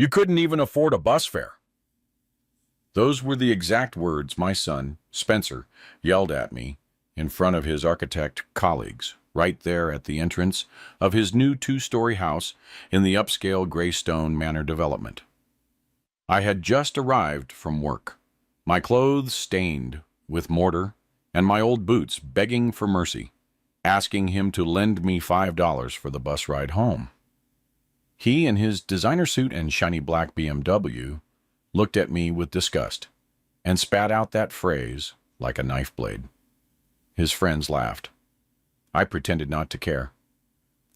You couldn't even afford a bus fare." Those were the exact words my son, Spencer, yelled at me in front of his architect colleagues, right there at the entrance of his new two-story house in the upscale Greystone Manor development. I had just arrived from work, my clothes stained with mortar and my old boots begging for mercy, asking him to lend me $5 for the bus ride home. He, in his designer suit and shiny black BMW, looked at me with disgust and spat out that phrase like a knife blade. His friends laughed. I pretended not to care.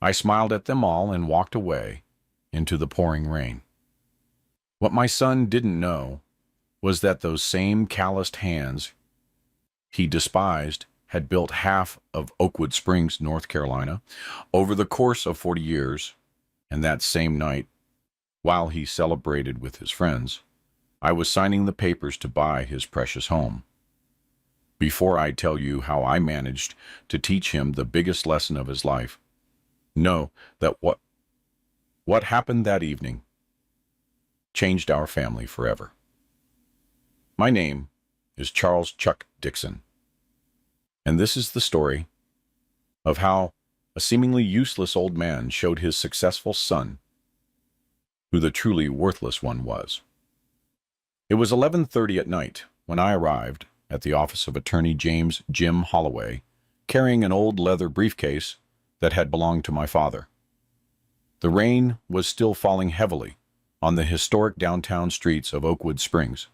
I smiled at them all and walked away into the pouring rain. What my son didn't know was that those same calloused hands he despised had built half of Oakwood Springs, North Carolina, over the course of 40 years, and that same night, while he celebrated with his friends, I was signing the papers to buy his precious home. Before I tell you how I managed to teach him the biggest lesson of his life, know that what happened that evening changed our family forever. My name is Charles Chuck Dixon, and this is the story of how a seemingly useless old man showed his successful son who the truly worthless one was. It was 11:30 at night when I arrived at the office of attorney James Jim Holloway, carrying an old leather briefcase that had belonged to my father. The rain was still falling heavily on the historic downtown streets of Oakwood Springs,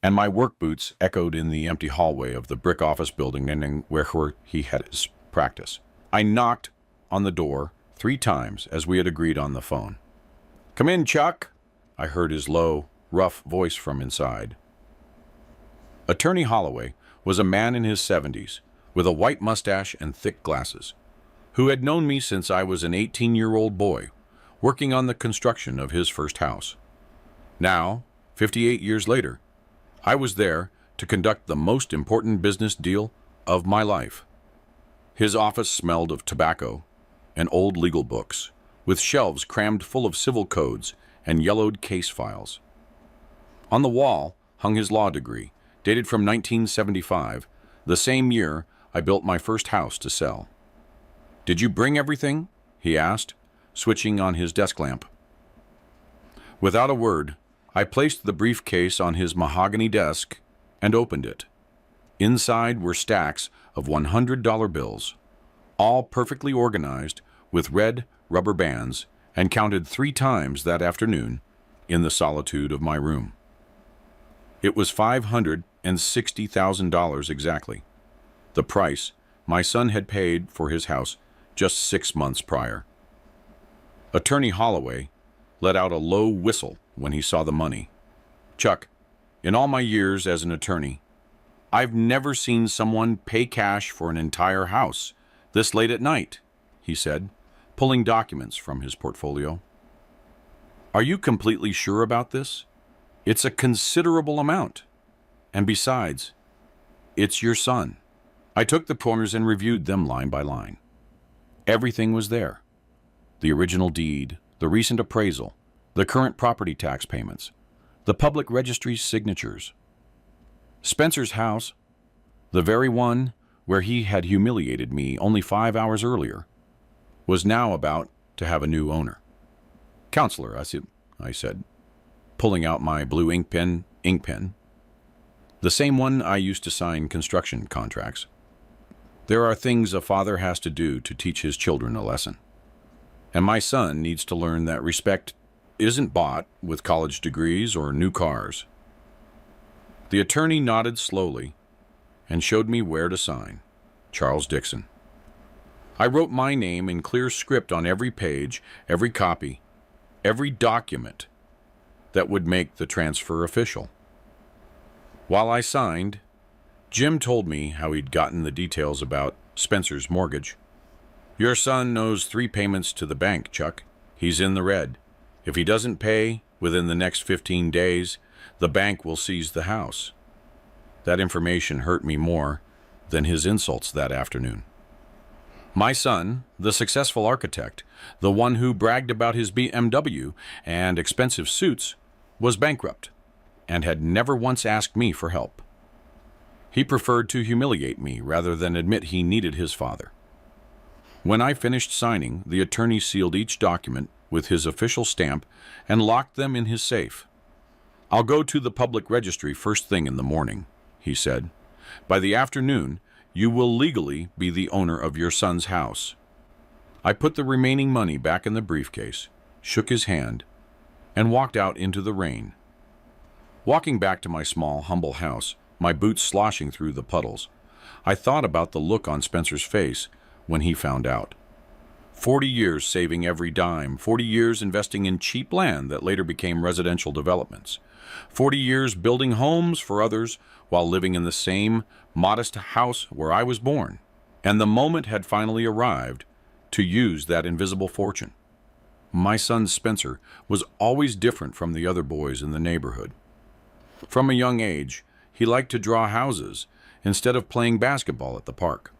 and my work boots echoed in the empty hallway of the brick office building where he had his practice. I knocked on the door 3 times as we had agreed on the phone. "Come in, Chuck," I heard his low, rough voice from inside. Attorney Holloway was a man in his 70s, with a white mustache and thick glasses, who had known me since I was an 18-year-old boy, working on the construction of his first house. Now, 58 years later, I was there to conduct the most important business deal of my life. His office smelled of tobacco and old legal books, with shelves crammed full of civil codes and yellowed case files. On the wall hung his law degree, dated from 1975, the same year I built my first house to sell. "Did you bring everything?" he asked, switching on his desk lamp. Without a word, I placed the briefcase on his mahogany desk and opened it. Inside were stacks of $100 bills, all perfectly organized with red rubber bands, and counted 3 times that afternoon in the solitude of my room. It was $560,000 exactly, the price my son had paid for his house just 6 months prior. Attorney Holloway let out a low whistle when he saw the money. "Chuck, in all my years as an attorney, I've never seen someone pay cash for an entire house this late at night," he said, pulling documents from his portfolio. "Are you completely sure about this? It's a considerable amount. And besides, it's your son." I took the forms and reviewed them line by line. Everything was there. The original deed, the recent appraisal, the current property tax payments, the public registry's signatures. Spencer's house, the very one where he had humiliated me only 5 hours earlier, was now about to have a new owner. "Counselor," I said, pulling out my blue ink pen, the same one I used to sign construction contracts. "There are things a father has to do to teach his children a lesson. And my son needs to learn that respect isn't bought with college degrees or new cars." The attorney nodded slowly and showed me where to sign. Charles Dixon. I wrote my name in clear script on every page, every copy, every document that would make the transfer official. While I signed, Jim told me how he'd gotten the details about Spencer's mortgage. "Your son owes 3 payments to the bank, Chuck. He's in the red. If he doesn't pay within the next 15 days, the bank will seize the house." That information hurt me more than his insults that afternoon. My son, the successful architect, the one who bragged about his BMW and expensive suits, was bankrupt and had never once asked me for help. He preferred to humiliate me rather than admit he needed his father. When I finished signing, the attorney sealed each document with his official stamp and locked them in his safe. "I'll go to the public registry first thing in the morning," he said. "By the afternoon, you will legally be the owner of your son's house." I put the remaining money back in the briefcase, shook his hand, and walked out into the rain. Walking back to my small, humble house, my boots sloshing through the puddles, I thought about the look on Spencer's face when he found out. 40 years saving every dime, 40 years investing in cheap land that later became residential developments, 40 years building homes for others while living in the same modest house where I was born. And the moment had finally arrived to use that invisible fortune. My son Spencer was always different from the other boys in the neighborhood. From a young age, he liked to draw houses instead of playing basketball at the park.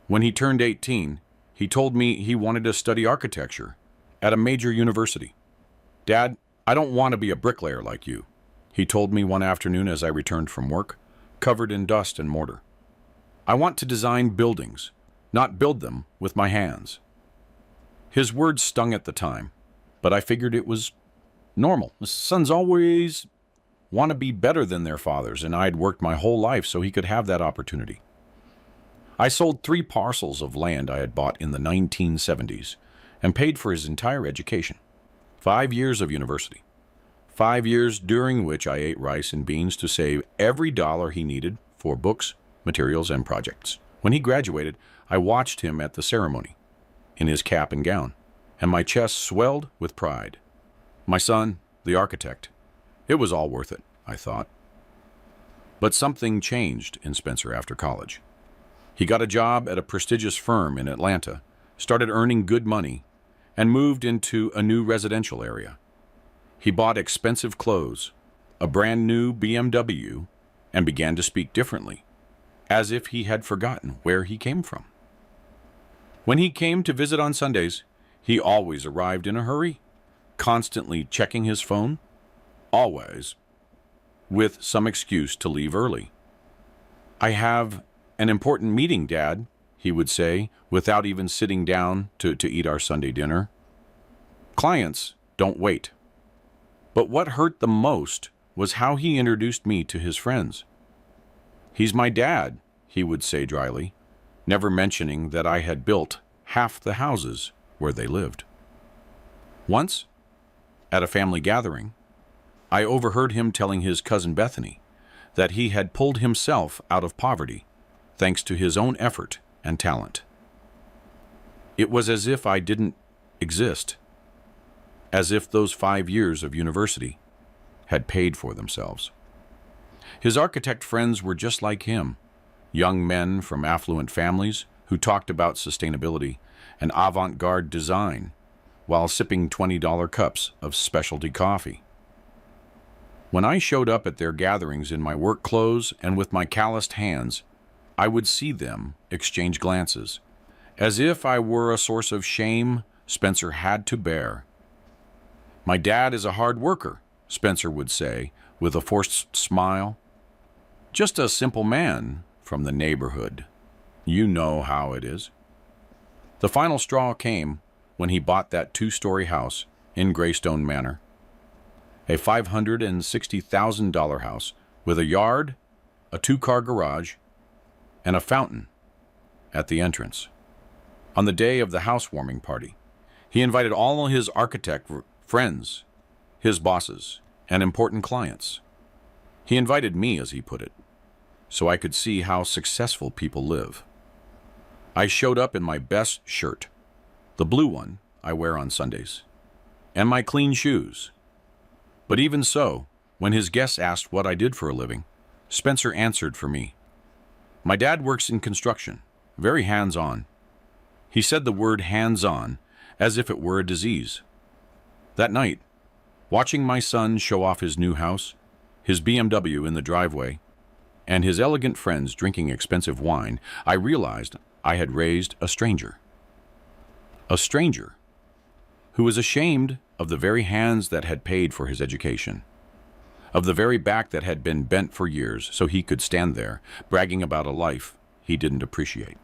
When he turned 18, he told me he wanted to study architecture at a major university. "Dad, I don't want to be a bricklayer like you," he told me one afternoon as I returned from work, covered in dust and mortar. "I want to design buildings, not build them with my hands." His words stung at the time, but I figured it was normal. Sons always want to be better than their fathers, and I'd worked my whole life so he could have that opportunity. I sold 3 parcels of land I had bought in the 1970s and paid for his entire education. 5 years of university. 5 years during which I ate rice and beans to save every dollar he needed for books, materials, and projects. When he graduated, I watched him at the ceremony, in his cap and gown, and my chest swelled with pride. My son, the architect. It was all worth it, I thought. But something changed in Spencer after college. He got a job at a prestigious firm in Atlanta, started earning good money, and moved into a new residential area. He bought expensive clothes, a brand new BMW, and began to speak differently, as if he had forgotten where he came from. When he came to visit on Sundays, he always arrived in a hurry, constantly checking his phone, always with some excuse to leave early. "I have an important meeting, Dad," he would say, without even sitting down to eat our Sunday dinner. Clients don't wait. But what hurt the most was how he introduced me to his friends. "He's my dad," he would say dryly, never mentioning that I had built half the houses where they lived. Once, at a family gathering, I overheard him telling his cousin Bethany that he had pulled himself out of poverty thanks to his own effort and talent. It was as if I didn't exist, as if those 5 years of university had paid for themselves. His architect friends were just like him, young men from affluent families who talked about sustainability and avant-garde design while sipping $20 cups of specialty coffee. When I showed up at their gatherings in my work clothes and with my calloused hands, I would see them exchange glances, as if I were a source of shame Spencer had to bear. "My dad is a hard worker," Spencer would say with a forced smile. "Just a simple man from the neighborhood. You know how it is." The final straw came when he bought that 2-story house in Greystone Manor, a $560,000 house with a yard, a 2-car garage, and a fountain at the entrance. On the day of the housewarming party, he invited all his architect friends, his bosses, and important clients. He invited me, as he put it, so I could see how successful people live. I showed up in my best shirt, the blue one I wear on Sundays, and my clean shoes. But even so, when his guests asked what I did for a living, Spencer answered for me. "My dad works in construction, very hands-on." He said the word hands-on as if it were a disease. That night, watching my son show off his new house, his BMW in the driveway, and his elegant friends drinking expensive wine, I realized I had raised a stranger. A stranger who was ashamed of the very hands that had paid for his education, of the very back that had been bent for years so he could stand there, bragging about a life he didn't appreciate.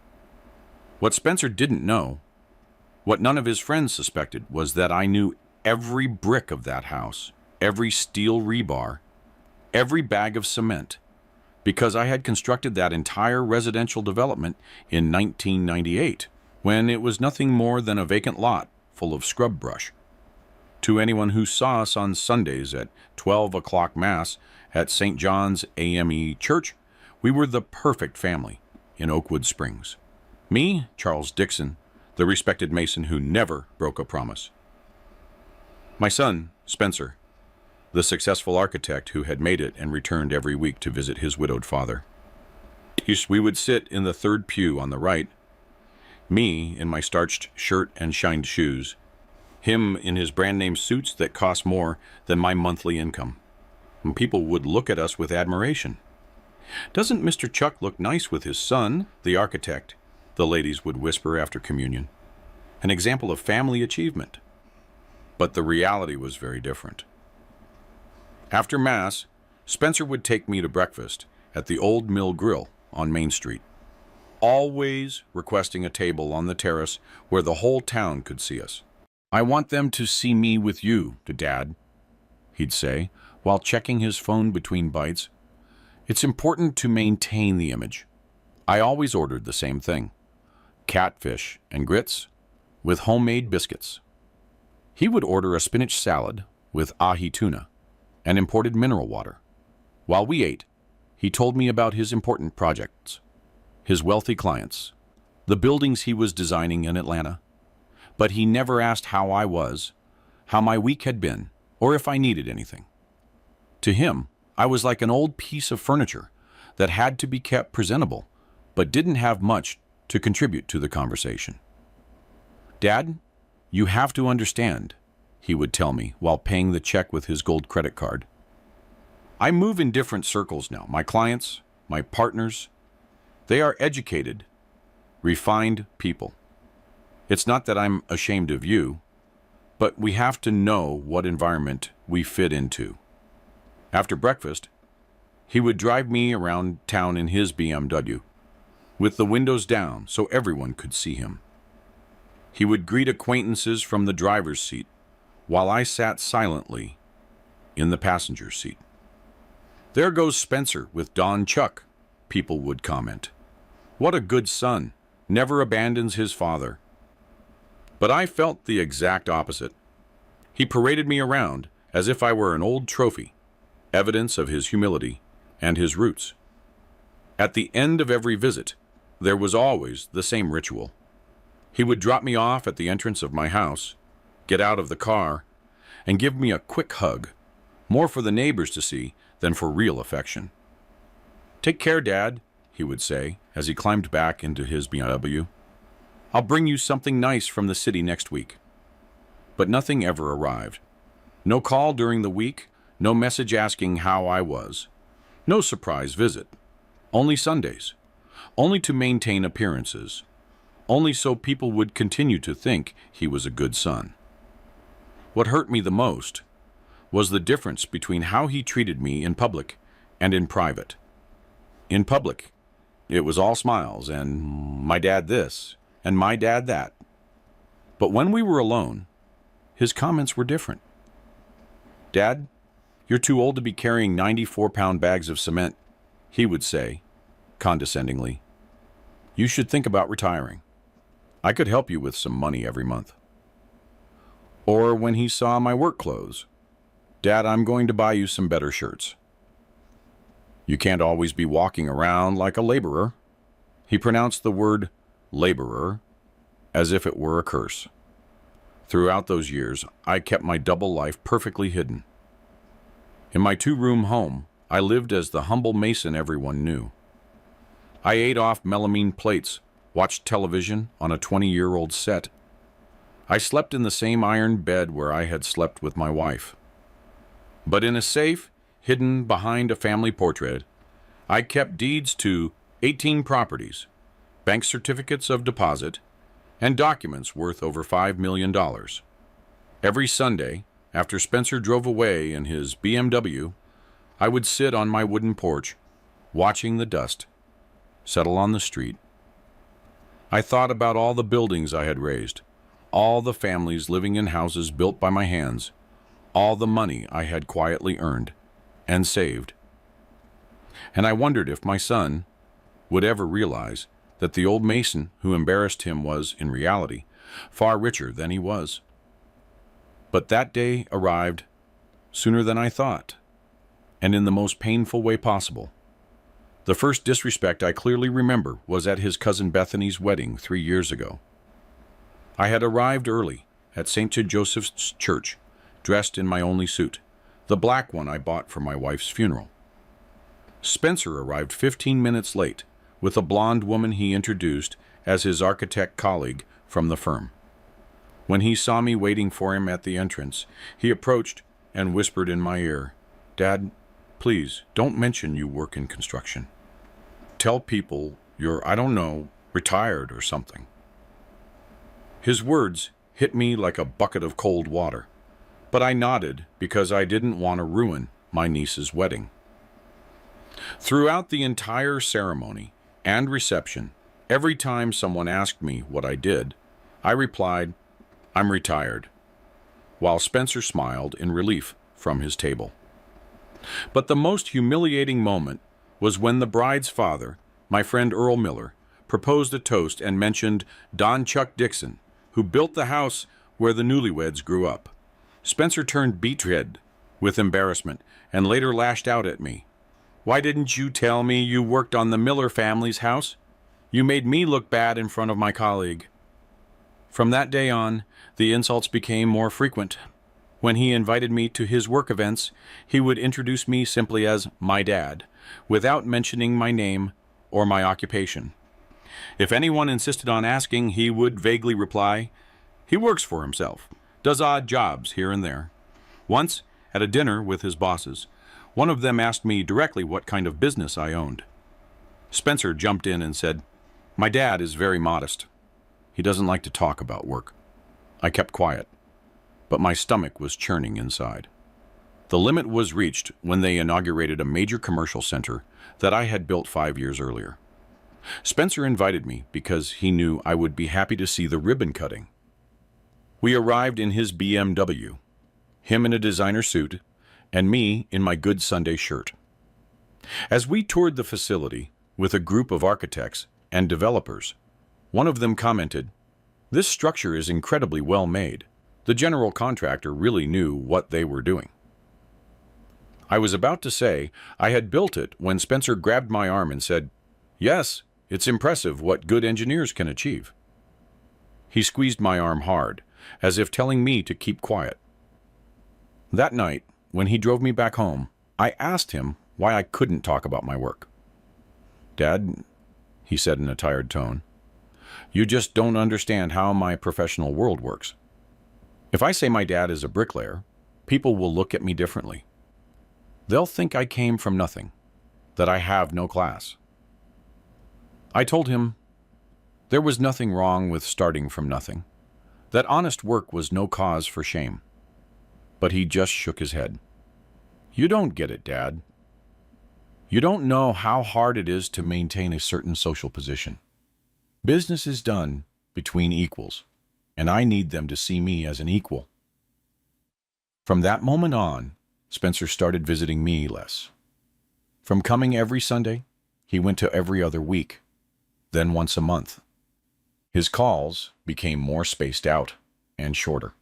What Spencer didn't know, what none of his friends suspected, was that I knew every brick of that house, every steel rebar, every bag of cement, because I had constructed that entire residential development in 1998, when it was nothing more than a vacant lot full of scrub brush. To anyone who saw us on Sundays at 12 o'clock Mass at St. John's AME Church, we were the perfect family in Oakwood Springs. Me, Charles Dixon, the respected Mason who never broke a promise. My son, Spencer, the successful architect who had made it and returned every week to visit his widowed father. We would sit in the third pew on the right, me in my starched shirt and shined shoes, him in his brand-name suits that cost more than my monthly income. And people would look at us with admiration. "Doesn't Mr. Chuck look nice with his son, the architect?" the ladies would whisper after communion. An example of family achievement. But the reality was very different. After Mass, Spencer would take me to breakfast at the Old Mill Grill on Main Street, always requesting a table on the terrace where the whole town could see us. "I want them to see me with you, Dad," he'd say, while checking his phone between bites. "It's important to maintain the image." I always ordered the same thing: catfish and grits with homemade biscuits. He would order a spinach salad with ahi tuna and imported mineral water. While we ate, he told me about his important projects, his wealthy clients, the buildings he was designing in Atlanta. But he never asked how I was, how my week had been, or if I needed anything. To him, I was like an old piece of furniture that had to be kept presentable, but didn't have much to contribute to the conversation. "Dad, you have to understand," he would tell me while paying the check with his gold credit card. "I move in different circles now. My clients, my partners, they are educated, refined people. It's not that I'm ashamed of you, but we have to know what environment we fit into." After breakfast, he would drive me around town in his BMW, with the windows down so everyone could see him. He would greet acquaintances from the driver's seat, while I sat silently in the passenger seat. "There goes Spencer with Don Chuck," people would comment. "What a good son, never abandons his father." But I felt the exact opposite. He paraded me around as if I were an old trophy, evidence of his humility and his roots. At the end of every visit, there was always the same ritual. He would drop me off at the entrance of my house, get out of the car, and give me a quick hug, more for the neighbors to see than for real affection. "Take care, Dad," he would say as he climbed back into his BMW. "I'll bring you something nice from the city next week." But nothing ever arrived. No call during the week, no message asking how I was, no surprise visit. Only Sundays, only to maintain appearances, only so people would continue to think he was a good son. What hurt me the most was the difference between how he treated me in public and in private. In public, it was all smiles and "my dad this" and "my dad that." But when we were alone, his comments were different. "Dad, you're too old to be carrying 94-pound bags of cement," he would say, condescendingly. "You should think about retiring. I could help you with some money every month." Or when he saw my work clothes, "Dad, I'm going to buy you some better shirts. You can't always be walking around like a laborer." He pronounced the word laborer as if it were a curse. Throughout those years, I kept my double life perfectly hidden. In my two-room home, I lived as the humble Mason everyone knew. I ate off melamine plates, watched television on a 20-year-old set. I slept in the same iron bed where I had slept with my wife. But in a safe, hidden behind a family portrait, I kept deeds to 18 properties, bank certificates of deposit, and documents worth over $5 million. Every Sunday, after Spencer drove away in his BMW, I would sit on my wooden porch, watching the dust settle on the street. I thought about all the buildings I had raised, all the families living in houses built by my hands, all the money I had quietly earned and saved. And I wondered if my son would ever realize that the old mason who embarrassed him was, in reality, far richer than he was. But that day arrived sooner than I thought, and in the most painful way possible. The first disrespect I clearly remember was at his cousin Bethany's wedding 3 years ago. I had arrived early at St. Joseph's Church, dressed in my only suit, the black one I bought for my wife's funeral. Spencer arrived 15 minutes late with a blonde woman he introduced as his architect colleague from the firm. When he saw me waiting for him at the entrance, he approached and whispered in my ear, "Dad, please don't mention you work in construction. Tell people you're, I don't know, retired or something." His words hit me like a bucket of cold water, but I nodded because I didn't want to ruin my niece's wedding. Throughout the entire ceremony and reception, every time someone asked me what I did, I replied, "I'm retired," while Spencer smiled in relief from his table. But the most humiliating moment was when the bride's father, my friend Earl Miller, proposed a toast and mentioned Don Chuck Dixon, who built the house where the newlyweds grew up. Spencer turned beet red with embarrassment and later lashed out at me. "Why didn't you tell me you worked on the Miller family's house? You made me look bad in front of my colleague." From that day on, the insults became more frequent. When he invited me to his work events, he would introduce me simply as my dad, without mentioning my name or my occupation. If anyone insisted on asking, he would vaguely reply, "He works for himself, does odd jobs here and there." Once, at a dinner with his bosses, one of them asked me directly what kind of business I owned. Spencer jumped in and said, "My dad is very modest. He doesn't like to talk about work." I kept quiet, but my stomach was churning inside. The limit was reached when they inaugurated a major commercial center that I had built 5 years earlier. Spencer invited me because he knew I would be happy to see the ribbon cutting. We arrived in his BMW, him in a designer suit, and me in my good Sunday shirt. As we toured the facility with a group of architects and developers, one of them commented, "This structure is incredibly well made. The general contractor really knew what they were doing." I was about to say I had built it when Spencer grabbed my arm and said, "Yes, it's impressive what good engineers can achieve." He squeezed my arm hard, as if telling me to keep quiet. That night, when he drove me back home, I asked him why I couldn't talk about my work. "Dad," he said in a tired tone, "you just don't understand how my professional world works. If I say my dad is a bricklayer, people will look at me differently. They'll think I came from nothing, that I have no class." I told him there was nothing wrong with starting from nothing, that honest work was no cause for shame. But he just shook his head. "You don't get it, Dad. You don't know how hard it is to maintain a certain social position. Business is done between equals, and I need them to see me as an equal." From that moment on, Spencer started visiting me less. From coming every Sunday, he went to every other week, then once a month. His calls became more spaced out and shorter.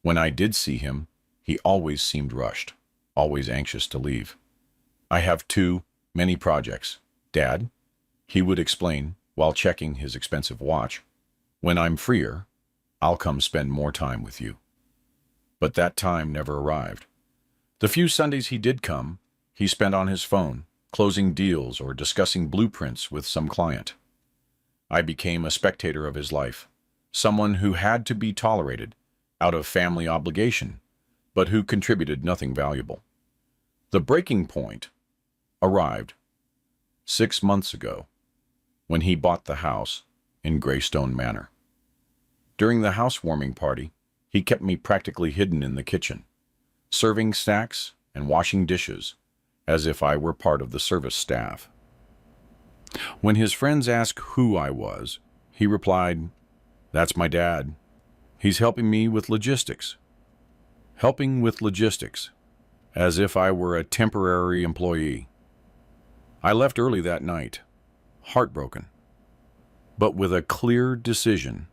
When I did see him, he always seemed rushed, always anxious to leave. "I have too many projects, Dad," he would explain while checking his expensive watch. "When I'm freer, I'll come spend more time with you." But that time never arrived. The few Sundays he did come, he spent on his phone, closing deals or discussing blueprints with some client. I became a spectator of his life, someone who had to be tolerated out of family obligation, but who contributed nothing valuable. The breaking point arrived 6 months ago when he bought the house in Greystone Manor. During the housewarming party, he kept me practically hidden in the kitchen, serving snacks and washing dishes, as if I were part of the service staff. When his friends asked who I was, he replied, "That's my dad. He's helping me with logistics." Helping with logistics, as if I were a temporary employee. I left early that night, heartbroken, but with a clear decision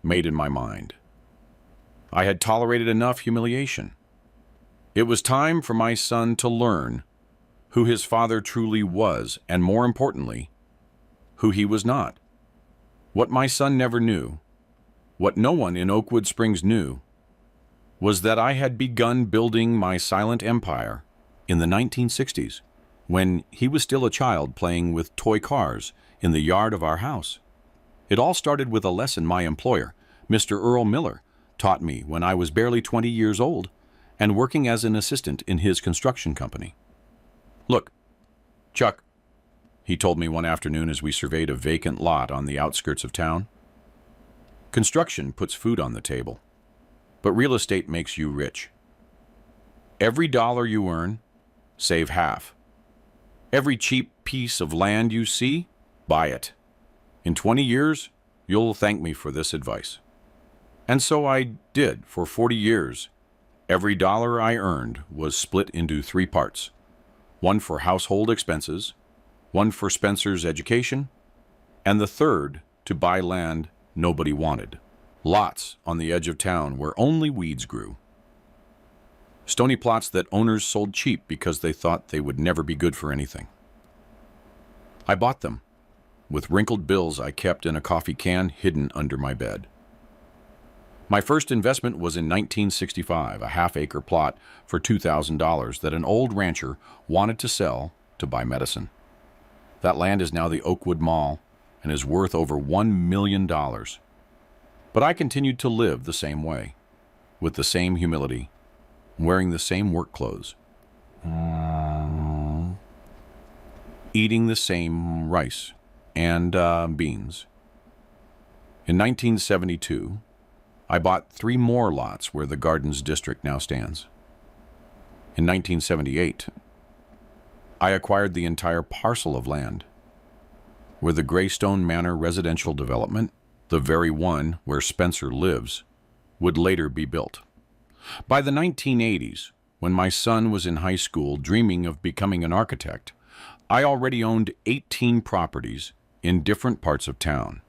made in my mind. I had tolerated enough humiliation. It was time for my son to learn who his father truly was, and more importantly, who he was not. What my son never knew, what no one in Oakwood Springs knew, was that I had begun building my silent empire in the 1960s, when he was still a child playing with toy cars in the yard of our house. It all started with a lesson my employer, Mr. Earl Miller, taught me when I was barely 20 years old and working as an assistant in his construction company. "Look, Chuck," he told me one afternoon as we surveyed a vacant lot on the outskirts of town, "construction puts food on the table, but real estate makes you rich. Every dollar you earn, save half. Every cheap piece of land you see, buy it. In 20 years, you'll thank me for this advice." And so I did for 40 years. Every dollar I earned was split into 3 parts. One for household expenses, one for Spencer's education, and the third to buy land nobody wanted. Lots on the edge of town where only weeds grew. Stony plots that owners sold cheap because they thought they would never be good for anything. I bought them, with wrinkled bills I kept in a coffee can hidden under my bed. My first investment was in 1965, a half-acre plot for $2,000 that an old rancher wanted to sell to buy medicine. That land is now the Oakwood Mall and is worth over $1 million. But I continued to live the same way, with the same humility, wearing the same work clothes, eating the same rice and beans. In 1972, I bought 3 more lots where the Gardens District now stands. In 1978, I acquired the entire parcel of land where the Greystone Manor residential development, the very one where Spencer lives, would later be built. By the 1980s, when my son was in high school dreaming of becoming an architect, I already owned 18 properties in different parts of town.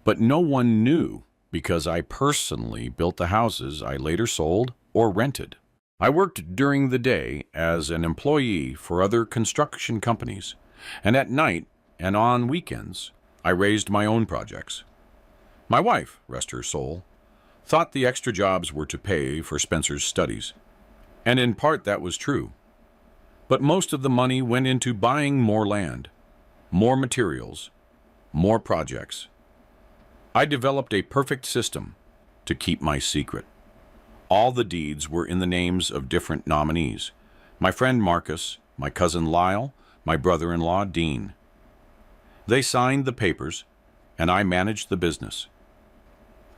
But no one knew because I personally built the houses I later sold or rented. I worked during the day as an employee for other construction companies, and at night and on weekends, I raised my own projects. My wife, rest her soul, thought the extra jobs were to pay for Spencer's studies, and in part that was true. But most of the money went into buying more land, more materials, more projects. I developed a perfect system to keep my secret. All the deeds were in the names of different nominees: my friend Marcus, my cousin Lyle, my brother-in-law Dean. They signed the papers, and I managed the business.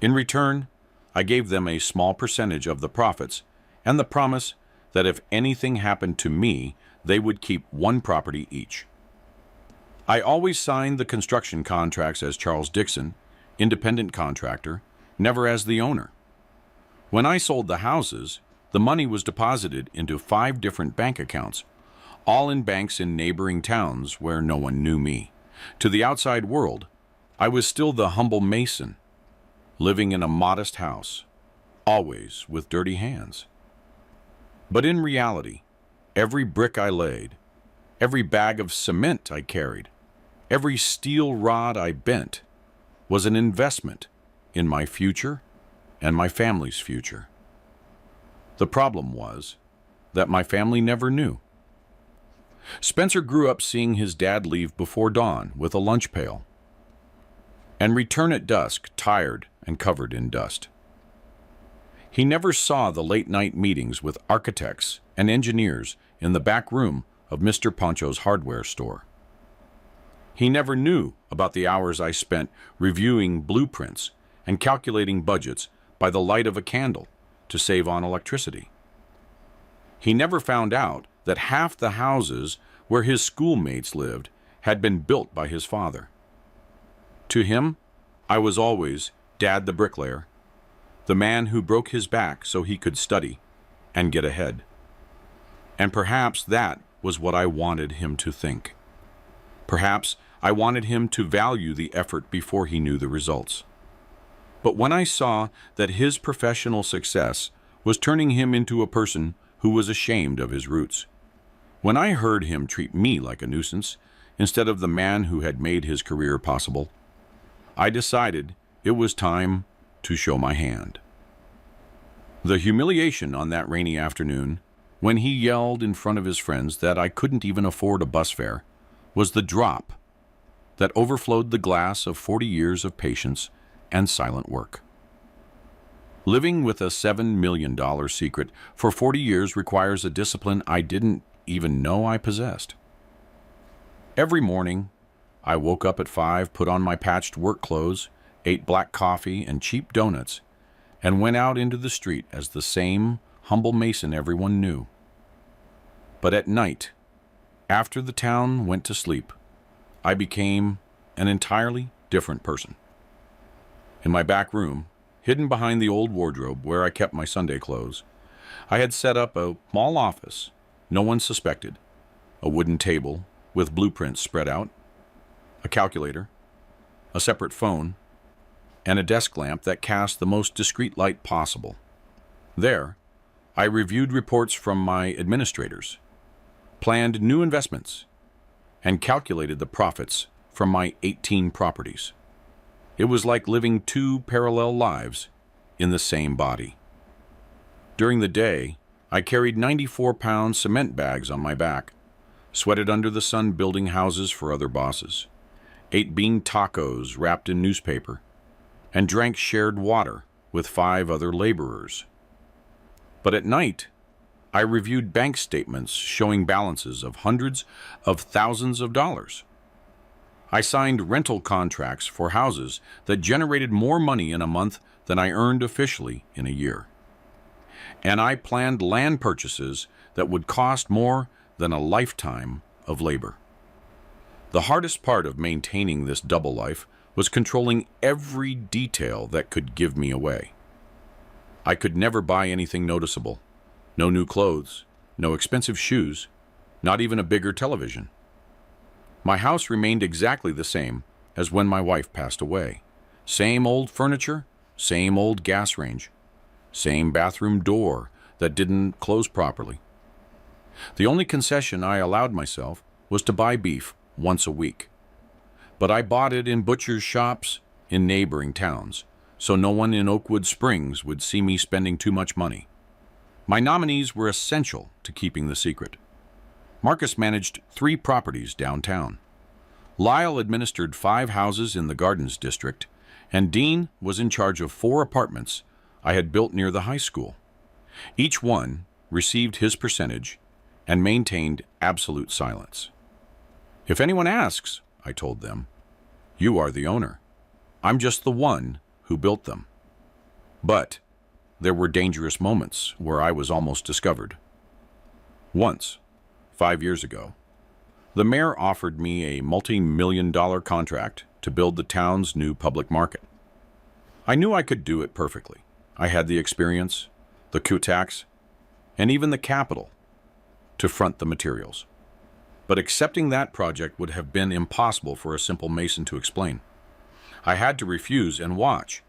In return, I gave them a small percentage of the profits and the promise that if anything happened to me, they would keep 1 property each. I always signed the construction contracts as Charles Dixon, independent contractor, never as the owner. When I sold the houses, the money was deposited into 5 different bank accounts, all in banks in neighboring towns where no one knew me. To the outside world, I was still the humble mason, living in a modest house, always with dirty hands. But in reality, every brick I laid, every bag of cement I carried, every steel rod I bent, was an investment in my future and my family's future. The problem was that my family never knew. Spencer grew up seeing his dad leave before dawn with a lunch pail and return at dusk, tired and covered in dust. He never saw the late-night meetings with architects and engineers in the back room of Mr. Poncho's hardware store. He never knew about the hours I spent reviewing blueprints and calculating budgets by the light of a candle to save on electricity. He never found out that half the houses where his schoolmates lived had been built by his father. To him, I was always Dad the bricklayer, the man who broke his back so he could study and get ahead. And perhaps that was what I wanted him to think. Perhaps I wanted him to value the effort before he knew the results. But when I saw that his professional success was turning him into a person who was ashamed of his roots, when I heard him treat me like a nuisance instead of the man who had made his career possible, I decided it was time to show my hand. The humiliation on that rainy afternoon, when he yelled in front of his friends that I couldn't even afford a bus fare, was the drop that overflowed the glass of 40 years of patience and silent work. Living with a $7 million secret for 40 years requires a discipline I didn't even know I possessed. Every morning, I woke up at 5, put on my patched work clothes, ate black coffee and cheap donuts, and went out into the street as the same humble mason everyone knew. But at night, after the town went to sleep, I became an entirely different person. In my back room, hidden behind the old wardrobe where I kept my Sunday clothes, I had set up a small office no one suspected, a wooden table with blueprints spread out, a calculator, a separate phone, and a desk lamp that cast the most discreet light possible. There, I reviewed reports from my administrators, planned new investments, and calculated the profits from my 18 properties. It was like living two parallel lives in the same body. During the day, I carried 94-pound cement bags on my back, sweated under the sun building houses for other bosses, ate bean tacos wrapped in newspaper, and drank shared water with 5 other laborers. But at night, I reviewed bank statements showing balances of hundreds of thousands of dollars. I signed rental contracts for houses that generated more money in a month than I earned officially in a year. And I planned land purchases that would cost more than a lifetime of labor. The hardest part of maintaining this double life was controlling every detail that could give me away. I could never buy anything noticeable. No new clothes, no expensive shoes, not even a bigger television. My house remained exactly the same as when my wife passed away. Same old furniture, same old gas range, same bathroom door that didn't close properly. The only concession I allowed myself was to buy beef once a week. But I bought it in butchers' shops in neighboring towns, so no one in Oakwood Springs would see me spending too much money. My nominees were essential to keeping the secret. Marcus managed 3 properties downtown. Lyle administered 5 houses in the Gardens district, and Dean was in charge of 4 apartments I had built near the high school. Each one received his percentage and maintained absolute silence. If anyone asks, I told them, you are the owner. I'm just the one who built them. But there were dangerous moments where I was almost discovered. Once, 5 years ago, the mayor offered me a multi-million-dollar contract to build the town's new public market. I knew I could do it perfectly. I had the experience, the contacts, and even the capital to front the materials. But accepting that project would have been impossible for a simple mason to explain. I had to refuse and watch,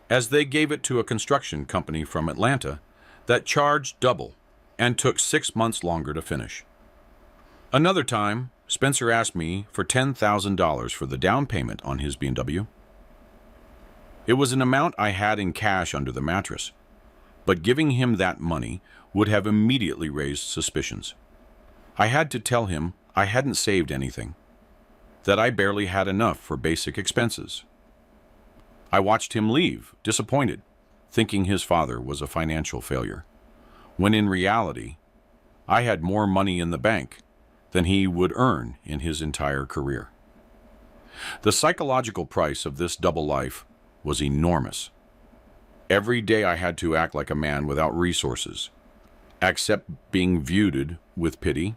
as they gave it to a construction company from Atlanta that charged double and took 6 months longer to finish. Another time, Spencer asked me for $10,000 for the down payment on his BMW. It was an amount I had in cash under the mattress, but giving him that money would have immediately raised suspicions. I had to tell him I hadn't saved anything, that I barely had enough for basic expenses. I watched him leave, disappointed, thinking his father was a financial failure, when in reality, I had more money in the bank than he would earn in his entire career. The psychological price of this double life was enormous. Every day I had to act like a man without resources, accept being viewed with pity,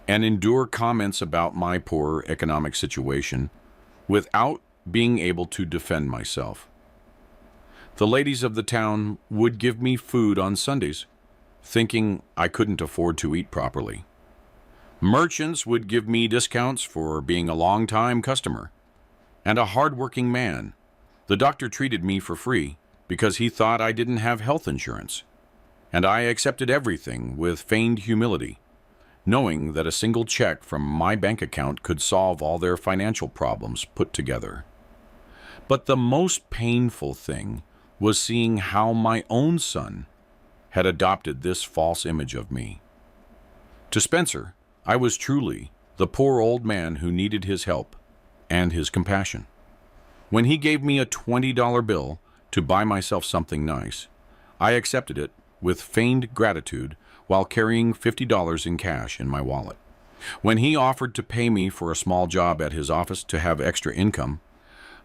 and endure comments about my poor economic situation without being able to defend myself. The ladies of the town would give me food on Sundays, thinking I couldn't afford to eat properly. Merchants would give me discounts for being a long-time customer. And a hard-working man. The doctor treated me for free because he thought I didn't have health insurance. And I accepted everything with feigned humility, knowing that a single check from my bank account could solve all their financial problems put together. But the most painful thing was seeing how my own son had adopted this false image of me. To Spencer, I was truly the poor old man who needed his help and his compassion. When he gave me a $20 bill to buy myself something nice, I accepted it with feigned gratitude while carrying $50 in cash in my wallet. When he offered to pay me for a small job at his office to have extra income,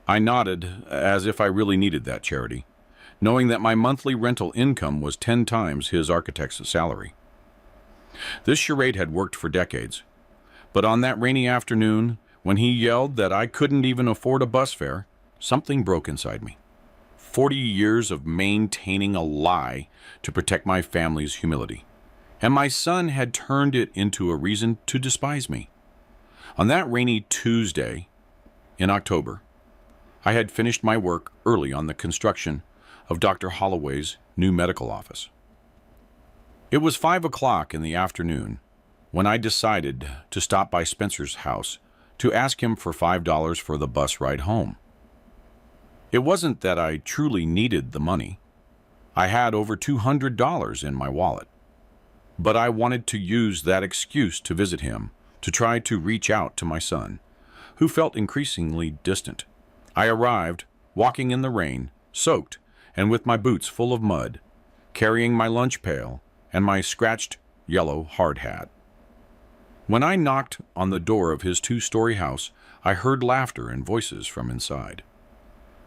I nodded as if I really needed that charity, knowing that my monthly rental income was 10 times his architect's salary. This charade had worked for decades, but on that rainy afternoon, when he yelled that I couldn't even afford a bus fare, something broke inside me. 40 years of maintaining a lie to protect my family's humility, and my son had turned it into a reason to despise me. On that rainy Tuesday in October, I had finished my work early on the construction of Dr. Holloway's new medical office. It was 5 o'clock in the afternoon when I decided to stop by Spencer's house to ask him for $5 for the bus ride home. It wasn't that I truly needed the money. I had over $200 in my wallet. But I wanted to use that excuse to visit him, to try to reach out to my son, who felt increasingly distant. I arrived, walking in the rain, soaked, and with my boots full of mud, carrying my lunch pail and my scratched yellow hard hat. When I knocked on the door of his 2-story house, I heard laughter and voices from inside.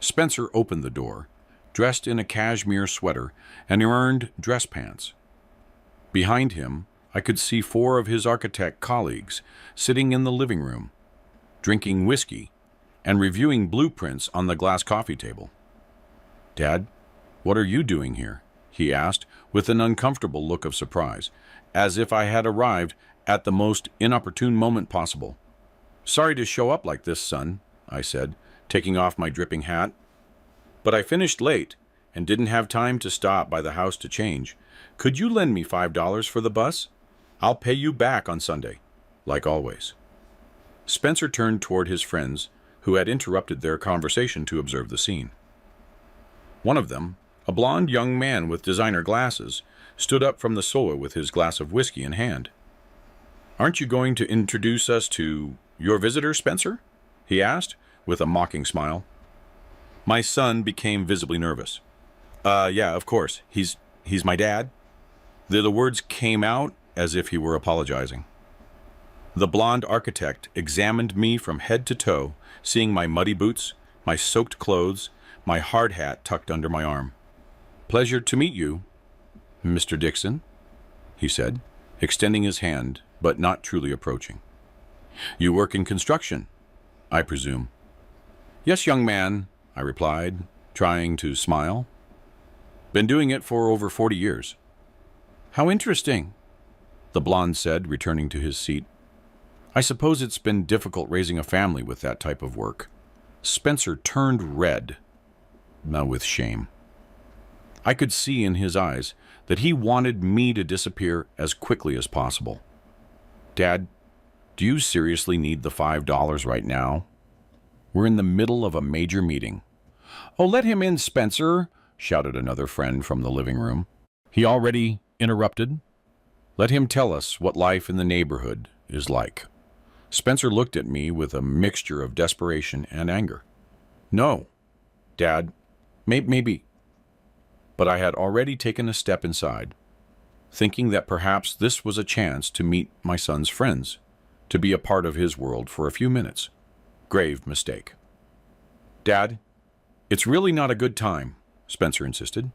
Spencer opened the door, dressed in a cashmere sweater and earned dress pants. Behind him, I could see 4 of his architect colleagues sitting in the living room, drinking whiskey and reviewing blueprints on the glass coffee table. "Dad, what are you doing here?" he asked with an uncomfortable look of surprise, as if I had arrived at the most inopportune moment possible. "Sorry to show up like this, son," I said, taking off my dripping hat. "But I finished late and didn't have time to stop by the house to change. Could you lend me $5 for the bus? I'll pay you back on Sunday, like always." Spencer turned toward his friends, who had interrupted their conversation to observe the scene. One of them, a blond young man with designer glasses, stood up from the sofa with his glass of whiskey in hand. "Aren't you going to introduce us to your visitor, Spencer?" he asked, with a mocking smile. My son became visibly nervous. Yeah, of course. He's my dad." The words came out as if he were apologizing. The blond architect examined me from head to toe, seeing my muddy boots, my soaked clothes, my hard hat tucked under my arm. "Pleasure to meet you, Mr. Dixon," he said, extending his hand, but not truly approaching. "You work in construction, I presume?" "Yes, young man," I replied, trying to smile. "Been doing it for over 40 years. "How interesting," the blonde said, returning to his seat. "I suppose it's been difficult raising a family with that type of work." Spencer turned red, with shame. I could see in his eyes that he wanted me to disappear as quickly as possible. "Dad, do you seriously need the $5 right now? We're in the middle of a major meeting." "Oh, let him in, Spencer," shouted another friend from the living room. He already interrupted. "Let him tell us what life in the neighborhood is like." Spencer looked at me with a mixture of desperation and anger. "No, Dad, maybe." But I had already taken a step inside, thinking that perhaps this was a chance to meet my son's friends, to be a part of his world for a few minutes. Grave mistake. "Dad, It's really not a good time, Spencer insisted.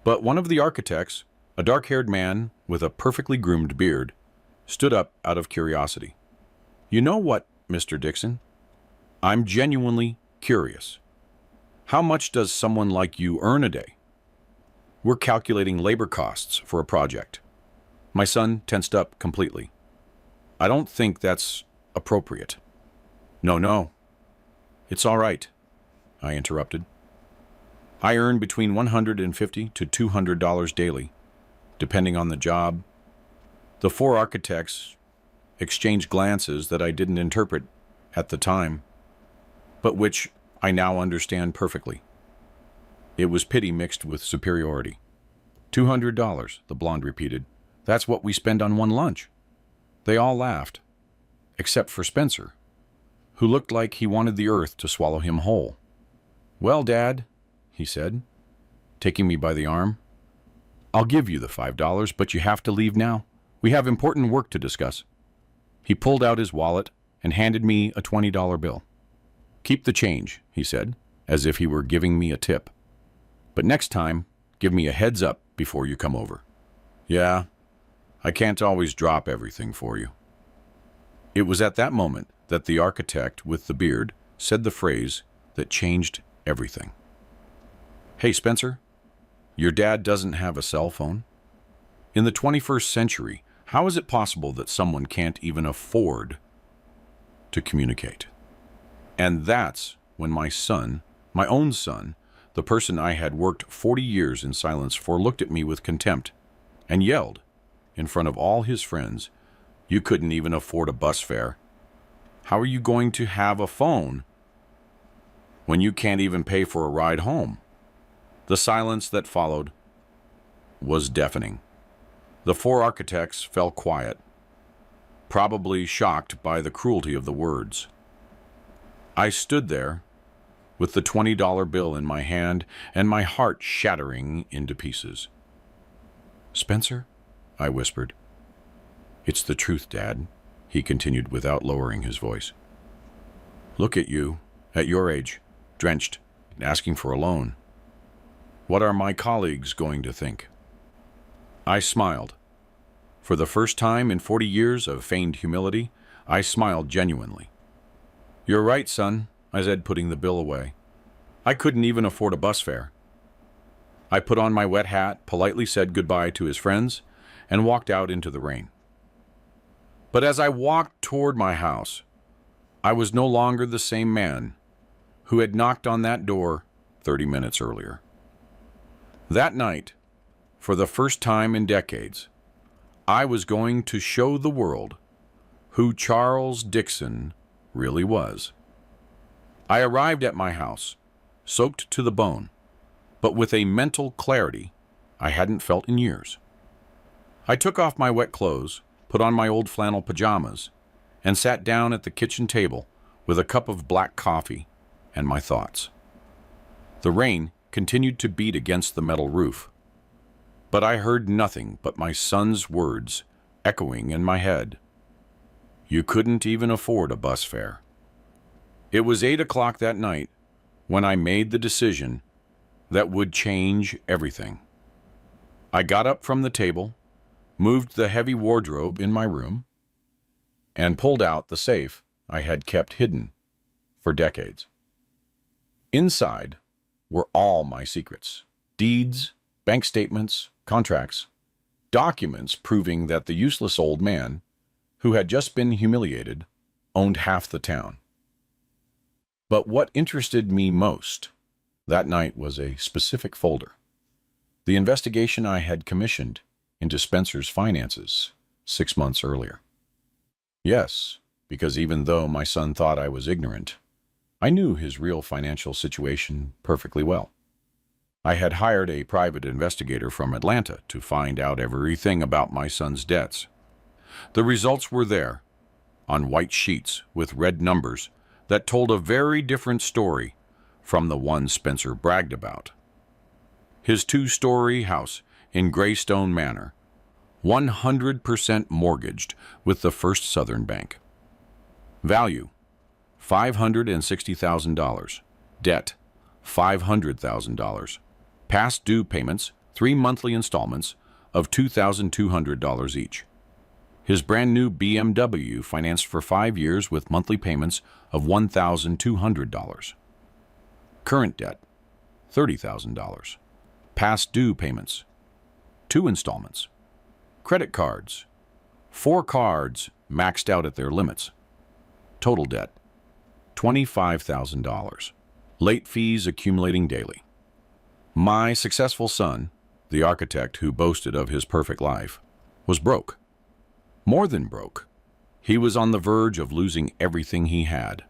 But one of the architects, a dark-haired man with a perfectly groomed beard, stood up out of curiosity. You know what, Mr. Dixon? I'm genuinely curious. How much does someone like you earn a day? We're calculating labor costs for a project. My son tensed up completely. I don't think that's appropriate. No. It's all right, I interrupted. I earn between $150 to $200 daily, depending on the job. The four architects exchanged glances that I didn't interpret at the time, but which I now understand perfectly. It was pity mixed with superiority. $200, the blonde repeated. That's what we spend on one lunch. They all laughed, except for Spencer, who looked like he wanted the earth to swallow him whole. Well, Dad, he said, taking me by the arm, I'll give you the $5, but you have to leave now. We have important work to discuss. He pulled out his wallet and handed me a $20 bill. Keep the change, he said, as if he were giving me a tip. But next time, give me a heads up before you come over. Yeah, I can't always drop everything for you. It was at that moment that the architect with the beard said the phrase that changed everything. Hey, Spencer, your dad doesn't have a cell phone? In the 21st century, how is it possible that someone can't even afford to communicate? And that's when my son, my own son, the person I had worked 40 years in silence for, looked at me with contempt and yelled in front of all his friends, "You couldn't even afford a bus fare. How are you going to have a phone when you can't even pay for a ride home?" The silence that followed was deafening. The four architects fell quiet, probably shocked by the cruelty of the words. I stood there with the $20 bill in my hand and my heart shattering into pieces. "Spencer," I whispered. "It's the truth, Dad," he continued without lowering his voice. "Look at you, at your age, drenched, and asking for a loan. What are my colleagues going to think?" I smiled. For the first time in 40 years of feigned humility, I smiled genuinely. "You're right, son," I said, putting the bill away. "I couldn't even afford a bus fare." I put on my wet hat, politely said goodbye to his friends, and walked out into the rain. But as I walked toward my house, I was no longer the same man who had knocked on that door 30 minutes earlier. That night, for the first time in decades, I was going to show the world who Charles Dixon really was. I arrived at my house, soaked to the bone, but with a mental clarity I hadn't felt in years. I took off my wet clothes, put on my old flannel pajamas, and sat down at the kitchen table with a cup of black coffee and my thoughts. The rain continued to beat against the metal roof, but I heard nothing but my son's words echoing in my head. You couldn't even afford a bus fare. It was 8 o'clock that night when I made the decision that would change everything. I got up from the table, moved the heavy wardrobe in my room, and pulled out the safe I had kept hidden for decades. Inside were all my secrets: deeds, bank statements, contracts, documents proving that the useless old man, who had just been humiliated, owned half the town. But what interested me most that night was a specific folder: the investigation I had commissioned into Spencer's finances 6 months earlier. Yes, because even though my son thought I was ignorant, I knew his real financial situation perfectly well. I had hired a private investigator from Atlanta to find out everything about my son's debts. The results were there, on white sheets with red numbers that told a very different story from the one Spencer bragged about. His 2-story house in Greystone Manor, 100% mortgaged with the First Southern Bank. Value, $560,000. Debt, $500,000. Past due payments, 3 monthly installments of $2,200 each. His brand new BMW financed for 5 years with monthly payments of $1,200. Current debt, $30,000. Past due payments, 2 installments. Credit cards, 4 cards maxed out at their limits. Total debt, $25,000. Late fees accumulating daily. My successful son, the architect who boasted of his perfect life, was broke. More than broke. He was on the verge of losing everything he had.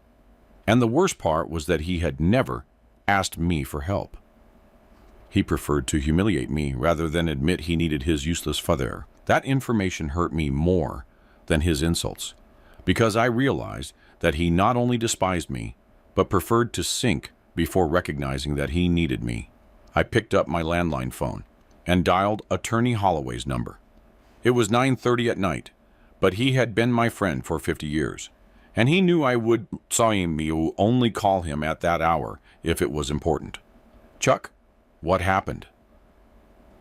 And the worst part was that he had never asked me for help. He preferred to humiliate me rather than admit he needed his useless father. That information hurt me more than his insults, because I realized that he not only despised me, but preferred to sink before recognizing that he needed me. I picked up my landline phone and dialed Attorney Holloway's number. It was 9:30 at night, but he had been my friend for 50 years, and he knew I would only call him at that hour if it was important. "Chuck, what happened?"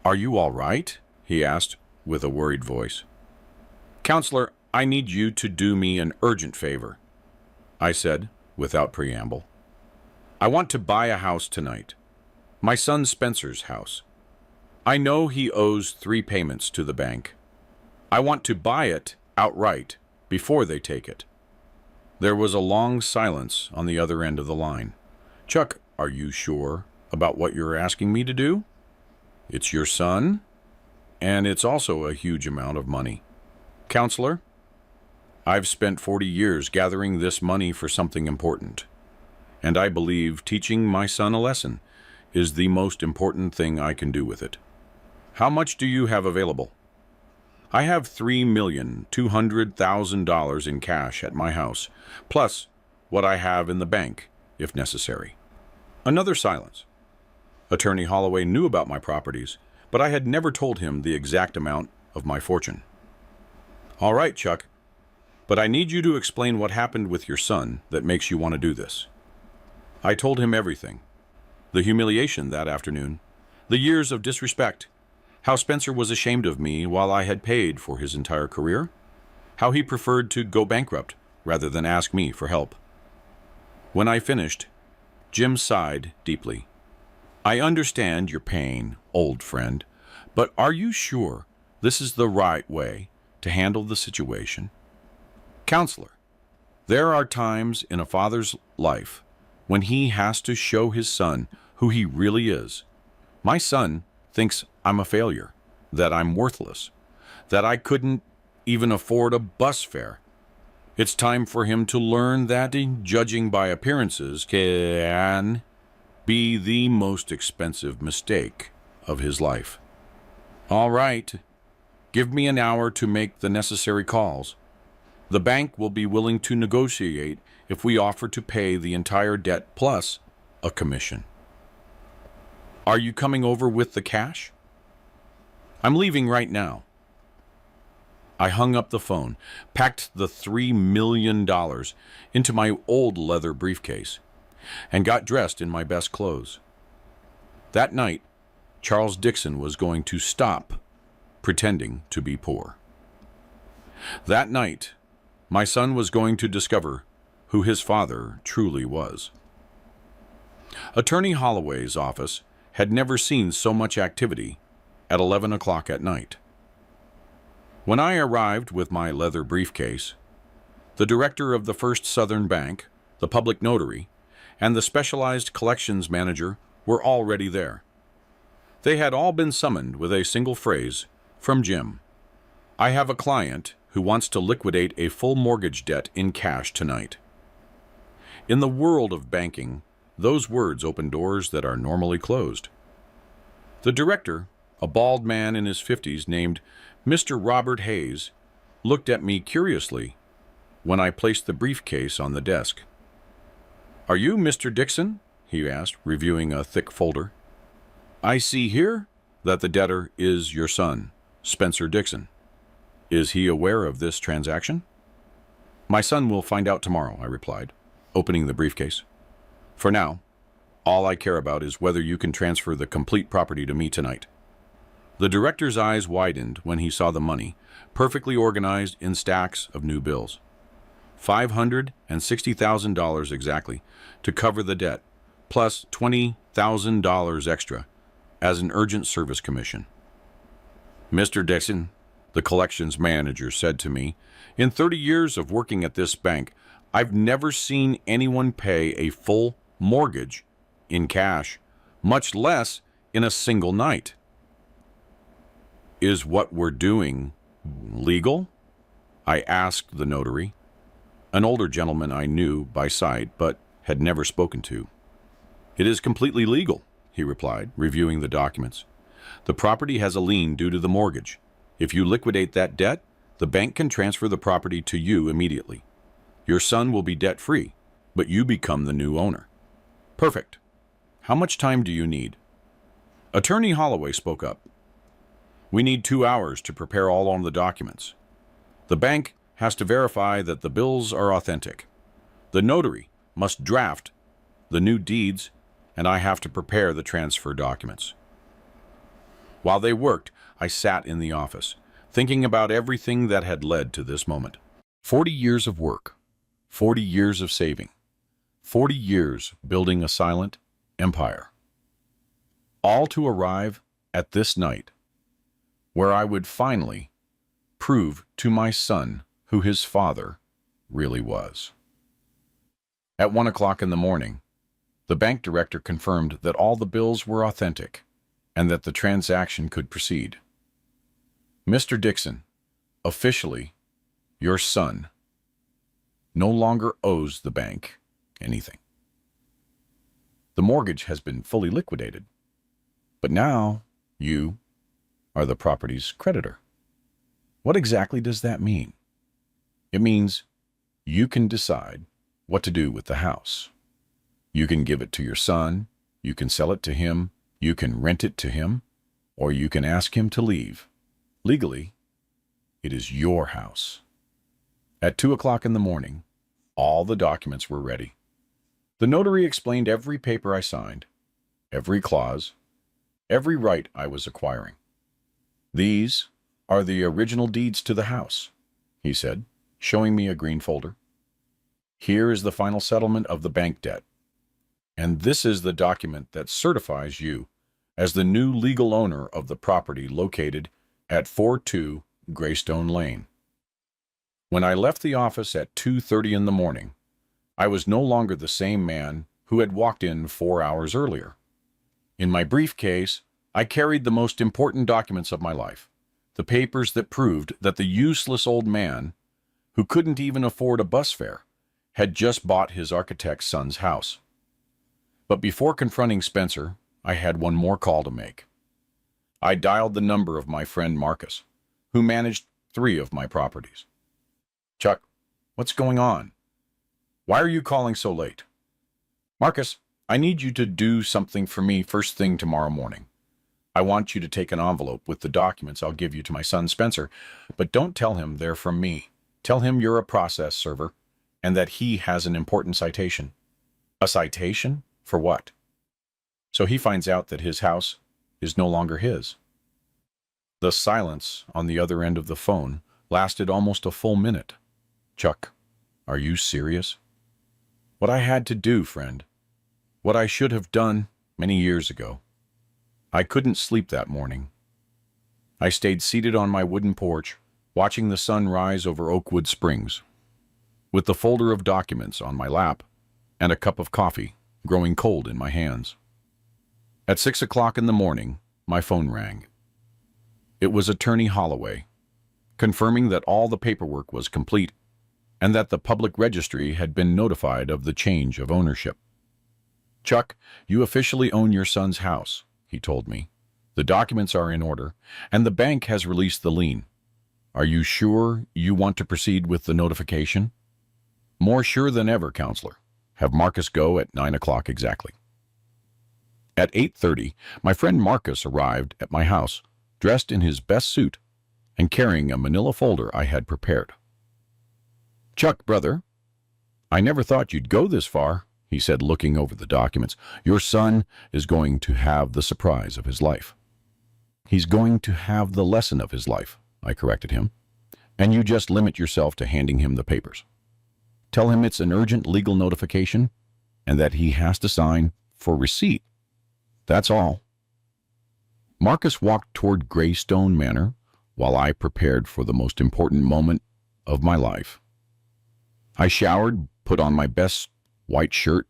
"Are you all right?" he asked with a worried voice. "Counselor, I need you to do me an urgent favor," I said without preamble. "I want to buy a house tonight. My son Spencer's house. I know he owes 3 payments to the bank. I want to buy it outright before they take it." There was a long silence on the other end of the line. "Chuck, are you sure about what you're asking me to do? It's your son, and it's also a huge amount of money." "Counselor, I've spent 40 years gathering this money for something important, and I believe teaching my son a lesson is the most important thing I can do with it. How much do you have available?" "I have $3,200,000 in cash at my house, plus what I have in the bank, if necessary." Another silence. Attorney Holloway knew about my properties, but I had never told him the exact amount of my fortune. "All right, Chuck, but I need you to explain what happened with your son that makes you want to do this." I told him everything. The humiliation that afternoon, the years of disrespect, how Spencer was ashamed of me while I had paid for his entire career, how he preferred to go bankrupt rather than ask me for help. When I finished, Jim sighed deeply. "I understand your pain, old friend, but are you sure this is the right way to handle the situation?" "Counselor, there are times in a father's life when he has to show his son who he really is. My son thinks I'm a failure, that I'm worthless, that I couldn't even afford a bus fare. It's time for him to learn that judging by appearances can be the most expensive mistake of his life." "All right, give me an hour to make the necessary calls. The bank will be willing to negotiate if we offer to pay the entire debt plus a commission." "Are you coming over with the cash?" "I'm leaving right now." I hung up the phone, packed the $3 million into my old leather briefcase, and got dressed in my best clothes. That night, Charles Dixon was going to stop pretending to be poor. That night, my son was going to discover who his father truly was. Attorney Holloway's office had never seen so much activity at 11 o'clock at night. When I arrived with my leather briefcase, the director of the First Southern Bank, the public notary, and the specialized collections manager were already there. They had all been summoned with a single phrase from Jim. "I have a client who wants to liquidate a full mortgage debt in cash tonight." In the world of banking, those words open doors that are normally closed. The director, a bald man in his 50s named Mr. Robert Hayes, looked at me curiously when I placed the briefcase on the desk. "Are you Mr. Dixon?" he asked, reviewing a thick folder. "I see here that the debtor is your son, Spencer Dixon. Is he aware of this transaction?" "My son will find out tomorrow," I replied, opening the briefcase. "For now, All I care about is whether you can transfer the complete property to me tonight." The director's eyes widened when he saw the money, perfectly organized in stacks of new bills. $560,000 exactly, to cover the debt, plus $20,000 extra as an urgent service commission. "Mr. Dixon," the collections manager said to me, "in 30 years of working at this bank, I've never seen anyone pay a full mortgage in cash, much less in a single night." "Is what we're doing legal?" I asked the notary, an older gentleman I knew by sight but had never spoken to. "It is completely legal," he replied, reviewing the documents. "The property has a lien due to the mortgage. If you liquidate that debt, the bank can transfer the property to you immediately. Your son will be debt-free, but you become the new owner." "Perfect. How much time do you need?" Attorney Holloway spoke up. "We need 2 hours to prepare all on the documents. The bank has to verify that the bills are authentic. The notary must draft the new deeds, and I have to prepare the transfer documents." While they worked, I sat in the office, thinking about everything that had led to this moment. 40 years of work, 40 years of saving, 40 years building a silent empire. All to arrive at this night, where I would finally prove to my son who his father really was. At 1 o'clock in the morning, the bank director confirmed that all the bills were authentic and that the transaction could proceed. "Mr. Dixon, officially, your son no longer owes the bank anything. The mortgage has been fully liquidated, but now you are the property's creditor." What exactly does that mean? It means you can decide what to do with the house. You can give it to your son, you can sell it to him, you can rent it to him, or you can ask him to leave. Legally, it is your house. At 2 o'clock in the morning, all the documents were ready. The notary explained every paper I signed, every clause, every right I was acquiring. "These are the original deeds to the house," he said, showing me a green folder. "Here is the final settlement of the bank debt. And this is the document that certifies you as the new legal owner of the property located at 42 Greystone Lane." When I left the office at 2:30 in the morning, I was no longer the same man who had walked in 4 hours earlier. In my briefcase, I carried the most important documents of my life, the papers that proved that the useless old man, who couldn't even afford a bus fare, had just bought his architect's son's house. But before confronting Spencer, I had one more call to make. I dialed the number of my friend Marcus, who managed 3 of my properties. "Chuck, what's going on? Why are you calling so late?" "Marcus, I need you to do something for me first thing tomorrow morning. I want you to take an envelope with the documents I'll give you to my son Spencer, but don't tell him they're from me. Tell him you're a process server and that he has an important citation." "A citation? For what?" "So he finds out that his house is no longer his." The silence on the other end of the phone lasted almost a full minute. "Chuck, are you serious?" "What I had to do, friend. What I should have done many years ago." I couldn't sleep that morning. I stayed seated on my wooden porch, watching the sun rise over Oakwood Springs, with the folder of documents on my lap and a cup of coffee growing cold in my hands. At 6 o'clock in the morning, my phone rang. It was Attorney Holloway, confirming that all the paperwork was complete and that the public registry had been notified of the change of ownership. "Chuck, you officially own your son's house," he told me. "The documents are in order, and the bank has released the lien. Are you sure you want to proceed with the notification?" "More sure than ever, counselor. Have Marcus go at 9 o'clock exactly." At 8:30, my friend Marcus arrived at my house, dressed in his best suit and carrying a manila folder I had prepared. "Chuck, brother, I never thought you'd go this far," he said, looking over the documents. Your son is going to have the surprise of his life. He's going to have the lesson of his life, I corrected him. And you just limit yourself to handing him the papers. Tell him it's an urgent legal notification and that he has to sign for receipt. That's all. Marcus walked toward Greystone Manor while I prepared for the most important moment of my life. I showered, put on my best white shirt,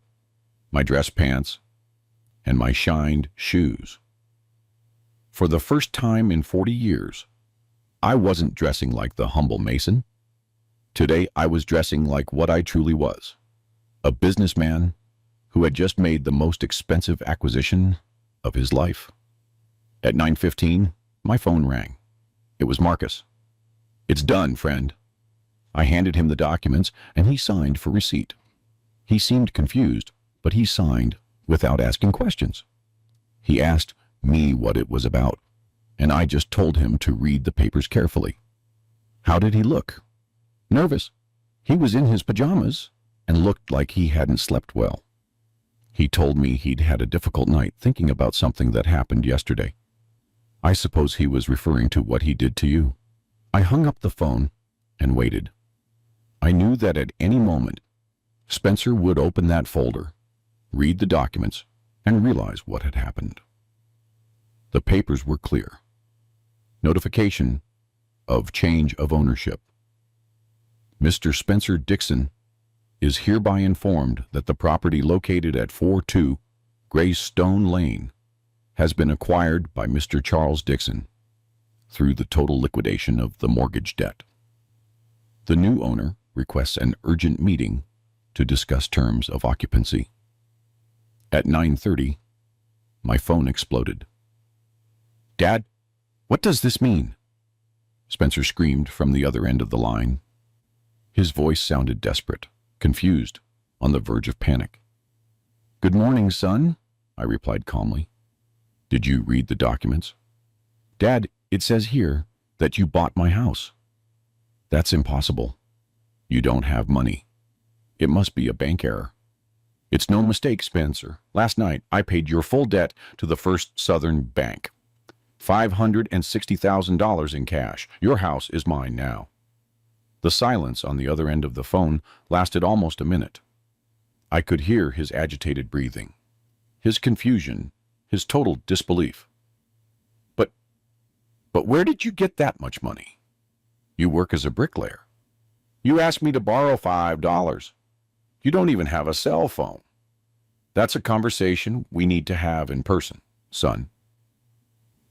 my dress pants, and my shined shoes. For the first time in 40 years, I wasn't dressing like the humble mason. Today I was dressing like what I truly was, a businessman who had just made the most expensive acquisition of his life. At 9:15, my phone rang. It was Marcus. It's done, friend. I handed him the documents, and he signed for receipt. He seemed confused, but he signed without asking questions. He asked me what it was about, and I just told him to read the papers carefully. How did he look? Nervous. He was in his pajamas and looked like he hadn't slept well. He told me he'd had a difficult night thinking about something that happened yesterday. I suppose he was referring to what he did to you. I hung up the phone and waited. I knew that at any moment, Spencer would open that folder, read the documents, and realize what had happened. The papers were clear. Notification of change of ownership. Mr. Spencer Dixon is hereby informed that the property located at 42 Greystone Lane has been acquired by Mr. Charles Dixon through the total liquidation of the mortgage debt. The new owner requests an urgent meeting to discuss terms of occupancy. At 9:30, my phone exploded. Dad, what does this mean? Spencer screamed from the other end of the line. His voice sounded desperate, confused, on the verge of panic. Good morning, son, I replied calmly. Did you read the documents? Dad, it says here that you bought my house. That's impossible. You don't have money. It must be a bank error. It's no mistake, Spencer. Last night, I paid your full debt to the First Southern Bank. $560,000 in cash. Your house is mine now. The silence on the other end of the phone lasted almost a minute. I could hear his agitated breathing, his confusion, his total disbelief. But where did you get that much money? You work as a bricklayer. You asked me to borrow $5. You don't even have a cell phone. That's a conversation we need to have in person, son.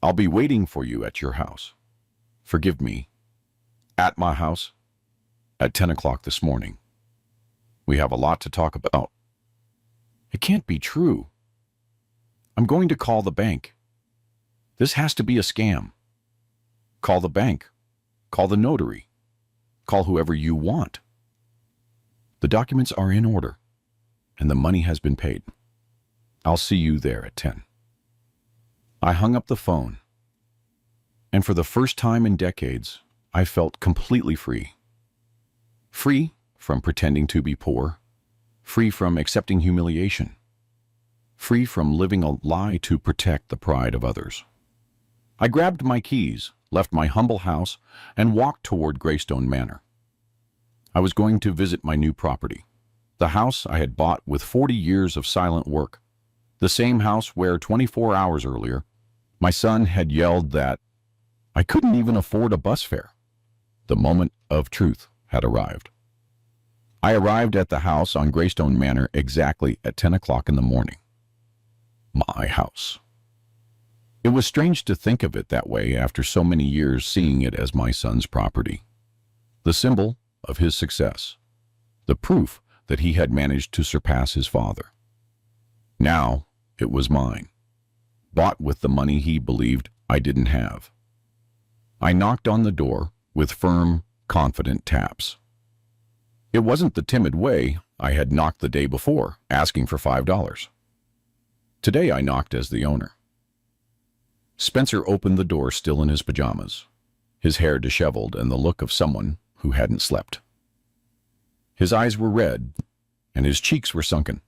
I'll be waiting for you at your house. Forgive me. At my house? At 10 o'clock this morning. We have a lot to talk about. It can't be true. I'm going to call the bank. This has to be a scam. Call the bank. Call the notary. Call whoever you want. The documents are in order, and the money has been paid. I'll see you there at 10. I hung up the phone, and for the first time in decades, I felt completely free. Free from pretending to be poor, free from accepting humiliation, free from living a lie to protect the pride of others. I grabbed my keys, left my humble house, and walked toward Greystone Manor. I was going to visit my new property, the house I had bought with 40 years of silent work, the same house where 24 hours earlier, my son had yelled that I couldn't even afford a bus fare. The moment of truth had arrived. I arrived at the house on Greystone Manor exactly at 10 o'clock in the morning. My house. It was strange to think of it that way after so many years seeing it as my son's property. The symbol of his success. The proof that he had managed to surpass his father. Now it was mine. Bought with the money he believed I didn't have. I knocked on the door with firm, confident taps. It wasn't the timid way I had knocked the day before, asking for $5. Today I knocked as the owner. Spencer opened the door still in his pajamas, his hair disheveled and the look of someone who hadn't slept. His eyes were red, and his cheeks were sunken.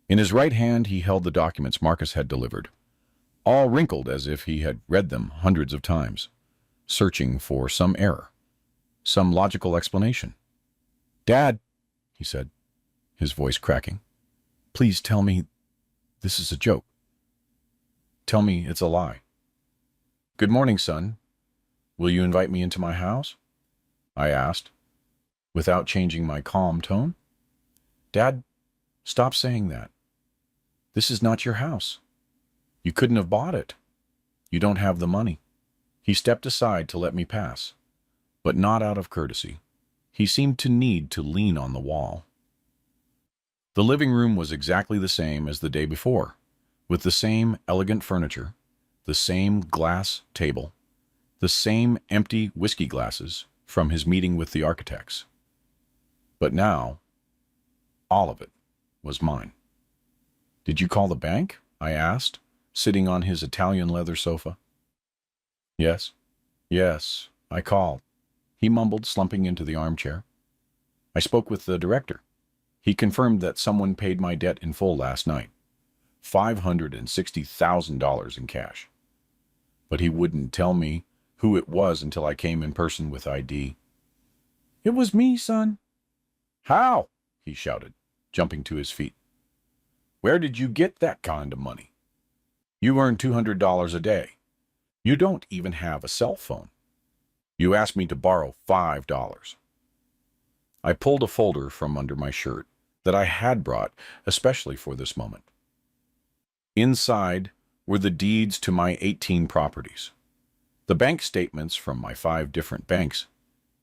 In his right hand he held the documents Marcus had delivered, all wrinkled as if he had read them hundreds of times, searching for some error, some logical explanation. "Dad," he said, his voice cracking, "please tell me this is a joke. Tell me it's a lie." "Good morning, son. Will you invite me into my house?" I asked, without changing my calm tone. "Dad, stop saying that. This is not your house. You couldn't have bought it. You don't have the money." He stepped aside to let me pass, but not out of courtesy. He seemed to need to lean on the wall. The living room was exactly the same as the day before, with the same elegant furniture, the same glass table, the same empty whiskey glasses from his meeting with the architects. But now, all of it was mine. "Did you call the bank?" I asked, sitting on his Italian leather sofa. Yes, I called," he mumbled, slumping into the armchair. "I spoke with the director. He confirmed that someone paid my debt in full last night, $560,000 in cash. But he wouldn't tell me who it was until I came in person with ID. "It was me, son." "How?" he shouted, jumping to his feet. "Where did you get that kind of money? You earn $200 a day. You don't even have a cell phone. You asked me to borrow $5. I pulled a folder from under my shirt that I had brought especially for this moment. Inside were the deeds to my 18 properties, the bank statements from my 5 different banks,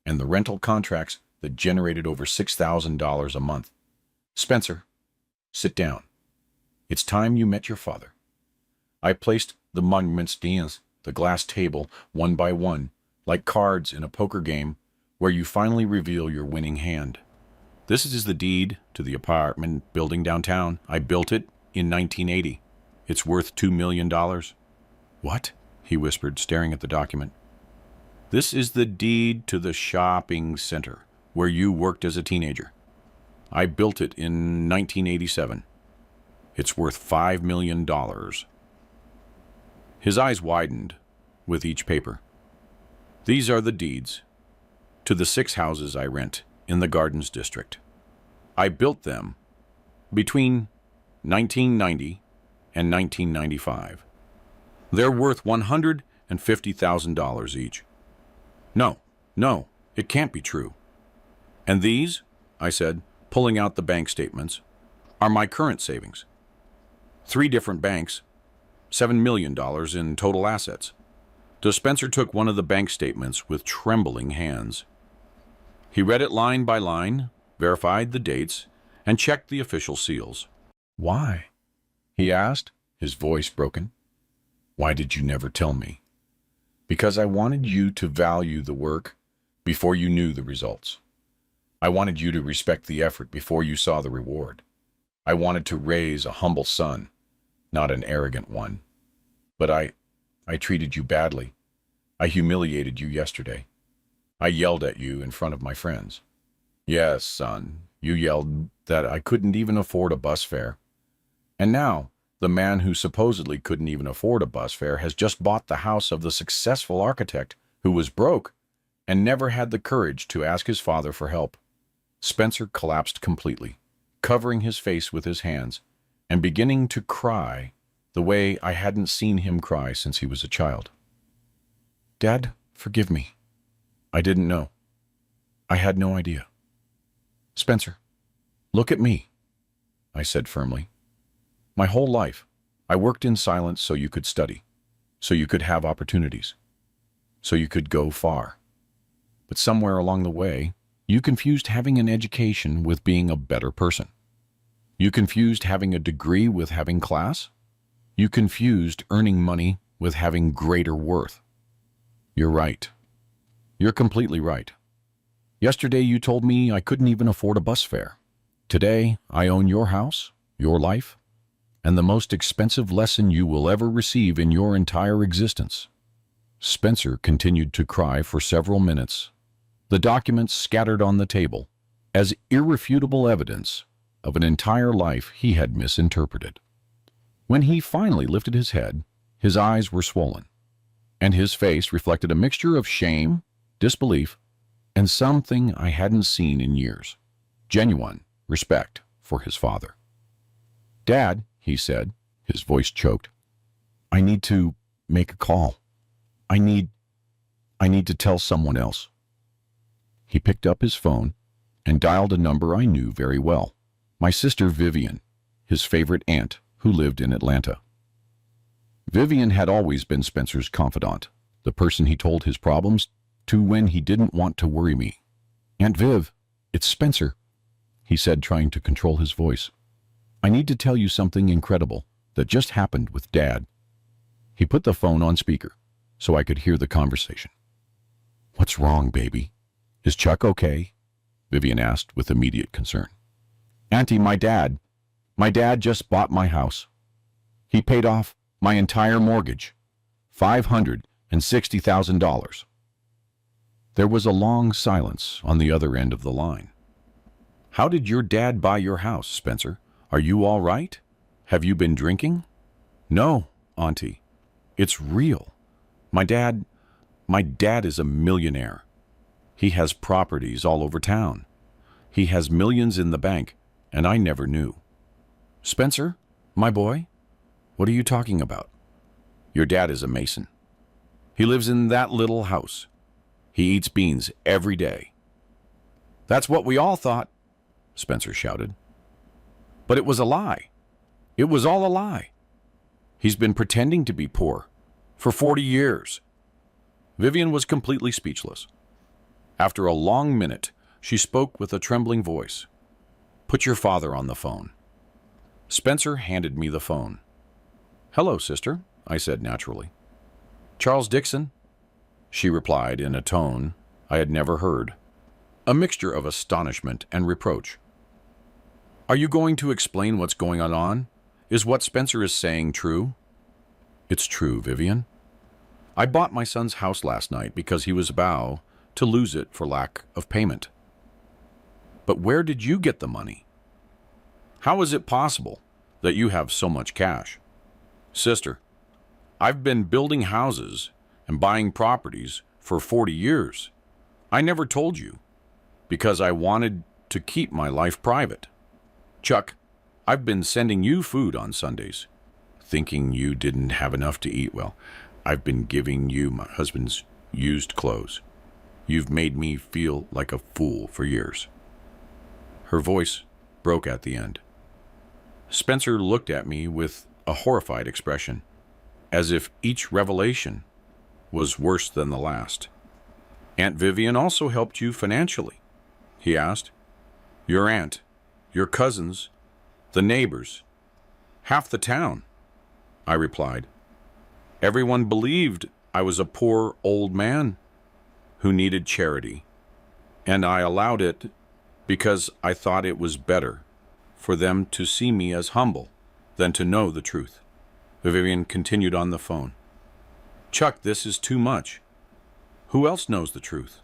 and the rental contracts that generated over $6,000 a month. "Spencer, sit down. It's time you met your father." I placed the monuments dins, the glass table, one by one, like cards in a poker game where you finally reveal your winning hand. "This is the deed to the apartment building downtown. I built it in 1980. It's worth $2 million. "What?" he whispered, staring at the document. "This is the deed to the shopping center where you worked as a teenager. I built it in 1987. It's worth $5 million. His eyes widened with each paper. "These are the deeds to the 6 houses I rent in the Gardens District. I built them between 1990 and 1995. They're worth $150,000 each." No, it can't be true." "And these," I said, pulling out the bank statements, "are my current savings. 3 different banks, $7 million in total assets." Spencer took one of the bank statements with trembling hands. He read it line by line, verified the dates, and checked the official seals. "Why?" he asked, his voice broken. "Why did you never tell me?" "Because I wanted you to value the work before you knew the results. I wanted you to respect the effort before you saw the reward. I wanted to raise a humble son, not an arrogant one. But I treated you badly. I humiliated you yesterday. I yelled at you in front of my friends. Yes, son, you yelled that I couldn't even afford a bus fare. And now, the man who supposedly couldn't even afford a bus fare has just bought the house of the successful architect who was broke and never had the courage to ask his father for help." Spencer collapsed completely, covering his face with his hands and beginning to cry the way I hadn't seen him cry since he was a child. "Dad, forgive me. I didn't know. I had no idea." "Spencer, look at me," I said firmly. "My whole life, I worked in silence so you could study, so you could have opportunities, so you could go far. But somewhere along the way, you confused having an education with being a better person. You confused having a degree with having class. You confused earning money with having greater worth. You're right. You're completely right. Yesterday you told me I couldn't even afford a bus fare. Today I own your house, your life, and the most expensive lesson you will ever receive in your entire existence." Spencer continued to cry for several minutes, the documents scattered on the table as irrefutable evidence of an entire life he had misinterpreted. When he finally lifted his head, his eyes were swollen, and his face reflected a mixture of shame, disbelief, and something I hadn't seen in years: genuine respect for his father. "Dad," he said, his voice choked, "I need to make a call. I need to tell someone else." He picked up his phone and dialed a number I knew very well: my sister Vivian, his favorite aunt who lived in Atlanta. Vivian had always been Spencer's confidant, the person he told his problems to when he didn't want to worry me. "Aunt Viv, it's Spencer," he said, trying to control his voice. "I need to tell you something incredible that just happened with Dad." He put the phone on speaker so I could hear the conversation. "What's wrong, baby? Is Chuck okay?" Vivian asked with immediate concern. "Auntie, my dad just bought my house. He paid off my entire mortgage, $560,000. There was a long silence on the other end of the line. "How did your dad buy your house, Spencer? Are you all right? Have you been drinking?" "No, Auntie. It's real. My dad is a millionaire. He has properties all over town. He has millions in the bank, and I never knew." "Spencer, my boy, what are you talking about?" "Your dad is a Mason. He lives in that little house. He eats beans every day." "That's what we all thought," Spencer shouted. "But it was a lie. It was all a lie. He's been pretending to be poor for 40 years. Vivian was completely speechless. After a long minute, she spoke with a trembling voice. "Put your father on the phone." Spencer handed me the phone. "Hello, sister," I said naturally. "Charles Dixon," she replied in a tone I had never heard, a mixture of astonishment and reproach. "Are you going to explain what's going on? Is what Spencer is saying true?" "It's true, Vivian. I bought my son's house last night because he was about to lose it for lack of payment." "But where did you get the money? How is it possible that you have so much cash?" "Sister, I've been building houses and buying properties for 40 years. I never told you because I wanted to keep my life private. Chuck, I've been sending you food on Sundays, thinking you didn't have enough to eat. Well, I've been giving you my husband's used clothes. You've made me feel like a fool for years." Her voice broke at the end. Spencer looked at me with a horrified expression, as if each revelation was worse than the last. "Aunt Vivian also helped you financially?" he asked. "Your aunt, your cousins, the neighbors, half the town," I replied. "Everyone believed I was a poor old man who needed charity, and I allowed it because I thought it was better for them to see me as humble than to know the truth." Vivian continued on the phone. "Chuck, this is too much. Who else knows the truth?"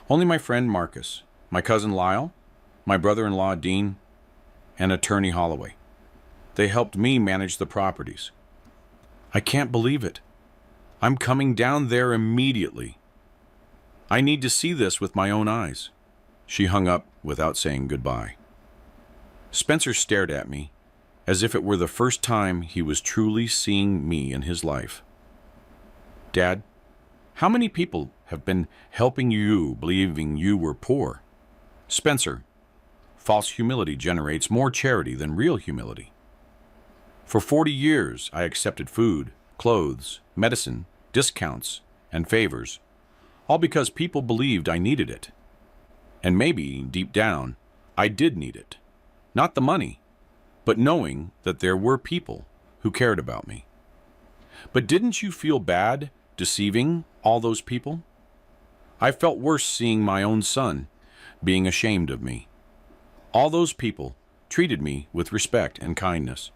"Only my friend Marcus, my cousin Lyle, my brother-in-law Dean, and attorney Holloway. They helped me manage the properties." "I can't believe it. I'm coming down there immediately. I need to see this with my own eyes." She hung up without saying goodbye. Spencer stared at me as if it were the first time he was truly seeing me in his life. "Dad, how many people have been helping you believing you were poor?" "Spencer, false humility generates more charity than real humility. For 40 years, I accepted food, clothes, medicine, discounts, and favors, all because people believed I needed it. And maybe, deep down, I did need it. Not the money, but knowing that there were people who cared about me. But didn't you feel bad deceiving all those people? I felt worse seeing my own son being ashamed of me. All those people treated me with respect and kindness."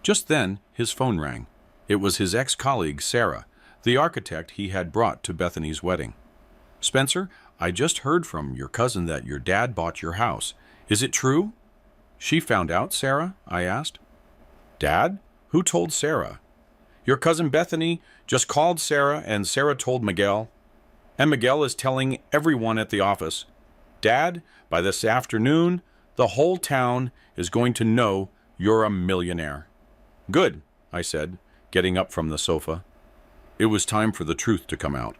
Just then, his phone rang. It was his ex-colleague, Sarah, the architect he had brought to Bethany's wedding. "Spencer, I just heard from your cousin that your dad bought your house. Is it true?" She found out, Sarah? I asked. Dad? Who told Sarah? Your cousin Bethany just called Sarah, and Sarah told Miguel. And Miguel is telling everyone at the office. Dad, by this afternoon, the whole town is going to know you're a millionaire. Good, I said, getting up from the sofa. It was time for the truth to come out.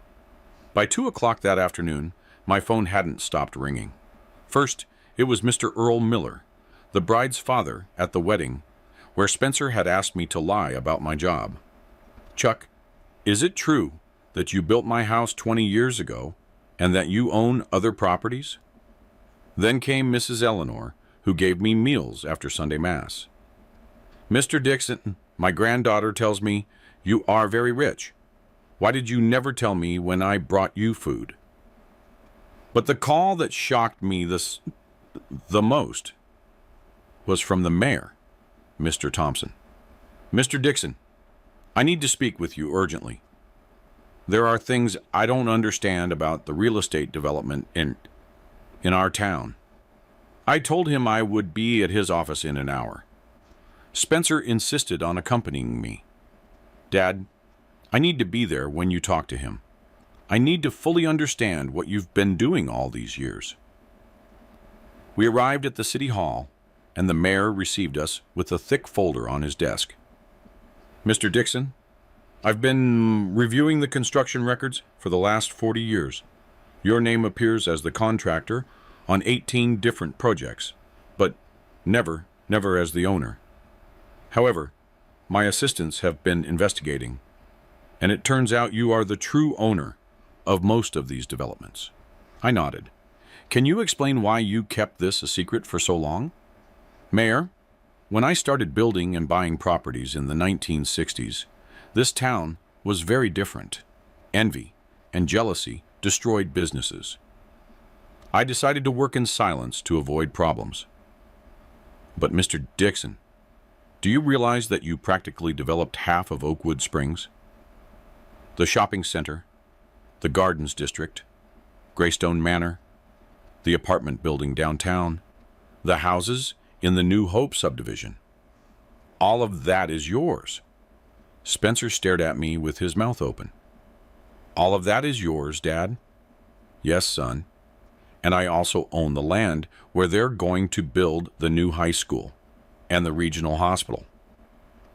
By 2 o'clock that afternoon, my phone hadn't stopped ringing. First, it was Mr. Earl Miller, the bride's father, at the wedding, where Spencer had asked me to lie about my job. Chuck, is it true that you built my house 20 years ago and that you own other properties? Then came Mrs. Eleanor, who gave me meals after Sunday Mass. Mr. Dixon, my granddaughter tells me you are very rich. Why did you never tell me when I brought you food? But the call that shocked me the most was from the mayor, Mr. Thompson. Mr. Dixon, I need to speak with you urgently. There are things I don't understand about the real estate development in our town. I told him I would be at his office in an hour. Spencer insisted on accompanying me. Dad, I need to be there when you talk to him. I need to fully understand what you've been doing all these years. We arrived at the city hall, and the mayor received us with a thick folder on his desk. Mr. Dixon, I've been reviewing the construction records for the last 40 years. Your name appears as the contractor on 18 different projects, but never as the owner. However, my assistants have been investigating, and it turns out you are the true owner of most of these developments. I nodded. Can you explain why you kept this a secret for so long? Mayor, when I started building and buying properties in the 1960s, this town was very different. Envy and jealousy destroyed businesses. I decided to work in silence to avoid problems. But Mr. Dixon, do you realize that you practically developed half of Oakwood Springs? The shopping center, the Gardens District, Greystone Manor, the apartment building downtown, the houses in the New Hope subdivision. All of that is yours. Spencer stared at me with his mouth open. All of that is yours, Dad? Yes, son. And I also own the land where they're going to build the new high school and the regional hospital.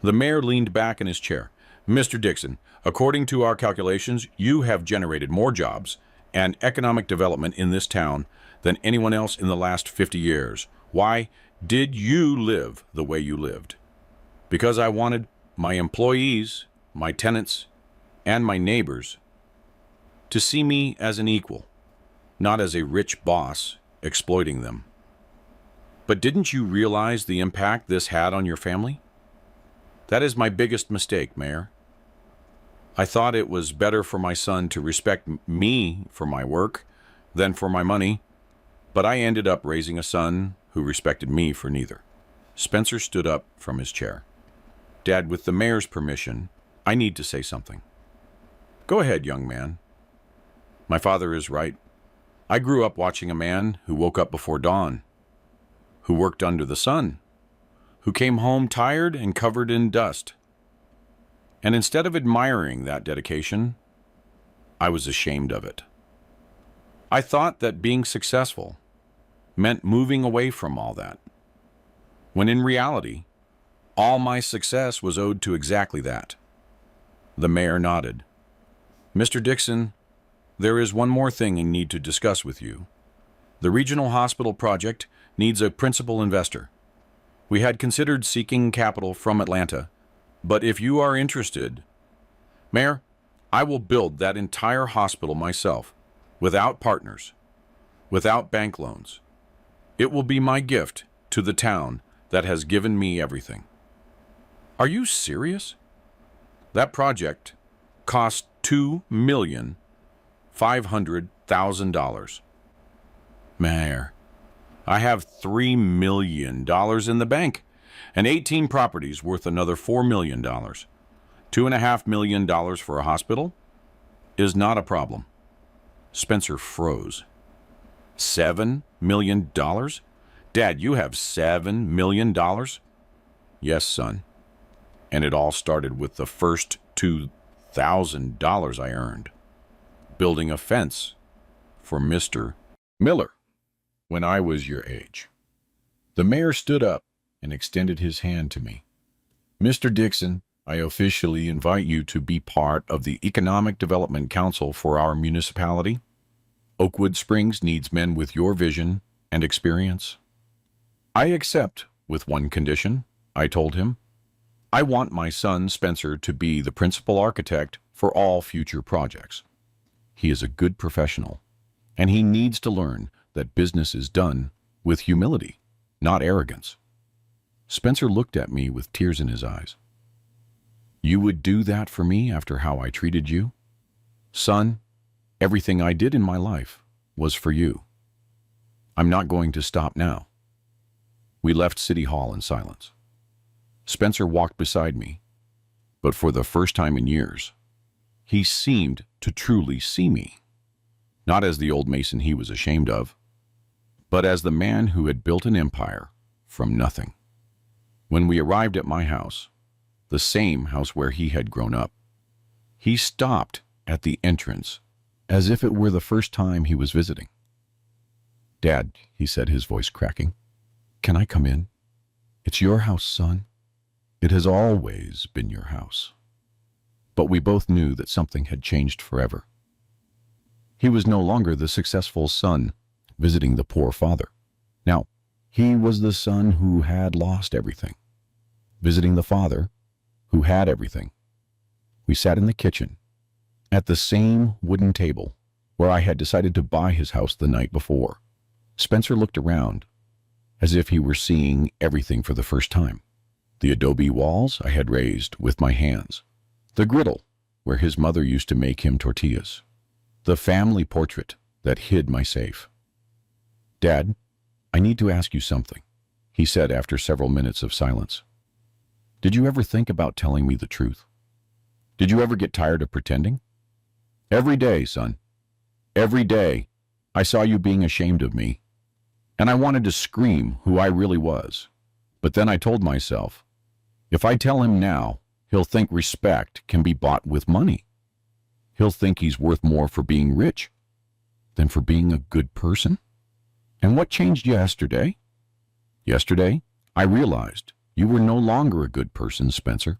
The mayor leaned back in his chair. Mr. Dixon, according to our calculations, you have generated more jobs and economic development in this town than anyone else in the last 50 years. Why did you live the way you lived? Because I wanted my employees, my tenants, and my neighbors to see me as an equal, not as a rich boss exploiting them. But didn't you realize the impact this had on your family? That is my biggest mistake, Mayor. I thought it was better for my son to respect me for my work than for my money, but I ended up raising a son who respected me for neither. Spencer stood up from his chair. Dad, with the mayor's permission, I need to say something. Go ahead, young man. My father is right. I grew up watching a man who woke up before dawn, who worked under the sun, who came home tired and covered in dust. And instead of admiring that dedication, I was ashamed of it. I thought that being successful meant moving away from all that, when in reality, all my success was owed to exactly that. The mayor nodded. Mr. Dixon, there is one more thing I need to discuss with you. The regional hospital project needs a principal investor. We had considered seeking capital from Atlanta, but if you are interested, Mayor, I will build that entire hospital myself, without partners, without bank loans. It will be my gift to the town that has given me everything. Are you serious? That project cost $2,500,000. Mayor, I have $3 million in the bank and 18 properties worth another $4 million. $2.5 million for a hospital is not a problem. Spencer froze. $7 million? Dad, you have $7 million? Yes, son. And it all started with the first $2,000 I earned, building a fence for Mr. Miller when I was your age. The mayor stood up and extended his hand to me. Mr. Dixon, I officially invite you to be part of the Economic Development Council for our municipality. Oakwood Springs needs men with your vision and experience. I accept with one condition, I told him. I want my son Spencer to be the principal architect for all future projects. He is a good professional, and he needs to learn that business is done with humility, not arrogance. Spencer looked at me with tears in his eyes. You would do that for me after how I treated you? Son, everything I did in my life was for you. I'm not going to stop now. We left City Hall in silence. Spencer walked beside me, but for the first time in years, he seemed to truly see me, not as the old mason he was ashamed of, but as the man who had built an empire from nothing. When we arrived at my house, the same house where he had grown up, he stopped at the entrance as if it were the first time he was visiting. Dad, he said, his voice cracking, can I come in? It's your house, son. It has always been your house. But we both knew that something had changed forever. He was no longer the successful son visiting the poor father. Now, he was the son who had lost everything, visiting the father who had everything. We sat in the kitchen, at the same wooden table where I had decided to buy his house the night before. Spencer looked around, as if he were seeing everything for the first time. The adobe walls I had raised with my hands, the griddle where his mother used to make him tortillas, the family portrait that hid my safe. Dad, I need to ask you something, he said after several minutes of silence. Did you ever think about telling me the truth? Did you ever get tired of pretending? Every day, son. Every day, I saw you being ashamed of me, and I wanted to scream who I really was. But then I told myself, if I tell him now, he'll think respect can be bought with money. He'll think he's worth more for being rich than for being a good person. And what changed yesterday? Yesterday, I realized you were no longer a good person, Spencer.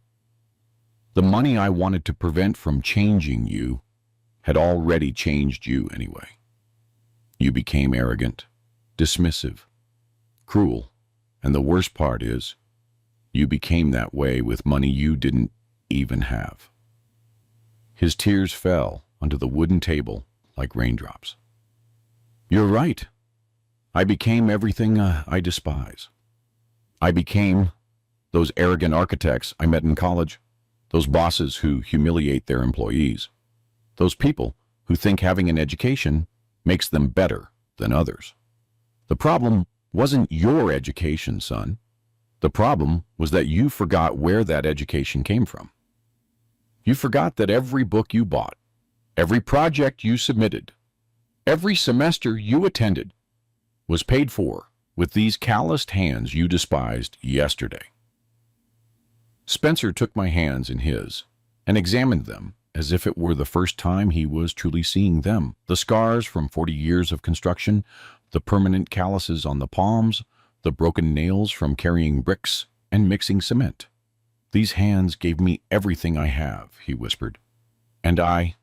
The money I wanted to prevent from changing you had already changed you anyway. You became arrogant, dismissive, cruel, and the worst part is, you became that way with money you didn't even have. His tears fell onto the wooden table like raindrops. You're right. I became everything I despise. I became those arrogant architects I met in college, those bosses who humiliate their employees, those people who think having an education makes them better than others. The problem wasn't your education, son. The problem was that you forgot where that education came from. You forgot that every book you bought, every project you submitted, every semester you attended was paid for with these calloused hands you despised yesterday. Spencer took my hands in his and examined them as if it were the first time he was truly seeing them. The scars from 40 years of construction, the permanent calluses on the palms, the broken nails from carrying bricks and mixing cement. These hands gave me everything I have, he whispered. And I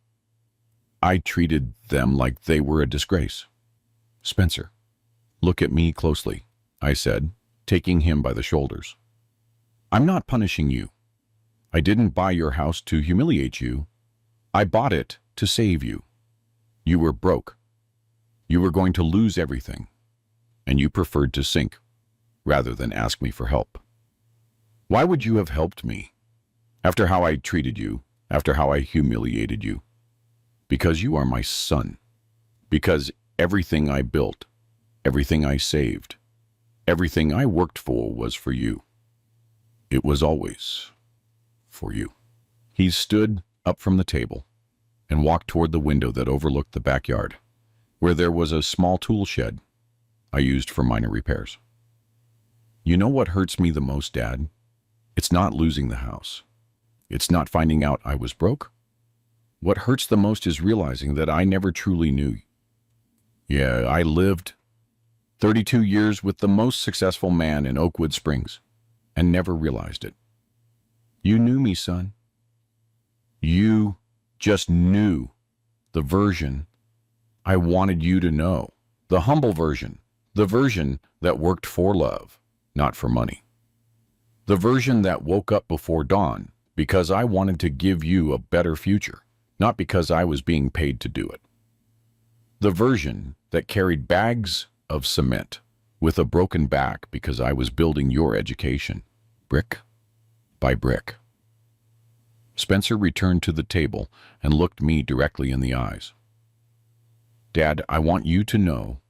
treated them like they were a disgrace. Spencer, look at me closely, I said, taking him by the shoulders. I'm not punishing you. I didn't buy your house to humiliate you. I bought it to save you. You were broke. You were going to lose everything, and you preferred to sink rather than ask me for help. Why would you have helped me after how I treated you, after how I humiliated you? Because you are my son. Because everything I built, everything I saved, everything I worked for was for you. It was always for you. He stood up from the table and walked toward the window that overlooked the backyard, where there was a small tool shed I used for minor repairs. You know what hurts me the most, Dad? It's not losing the house. It's not finding out I was broke. What hurts the most is realizing that I never truly knew. Yeah, I lived 32 years with the most successful man in Oakwood Springs and never realized it. You knew me, son. You just knew the version I wanted you to know. The humble version. The version that worked for love, not for money. The version that woke up before dawn because I wanted to give you a better future, not because I was being paid to do it. The version that carried bags of cement with a broken back because I was building your education, brick by brick. Spencer returned to the table and looked me directly in the eyes. Dad, I want you to know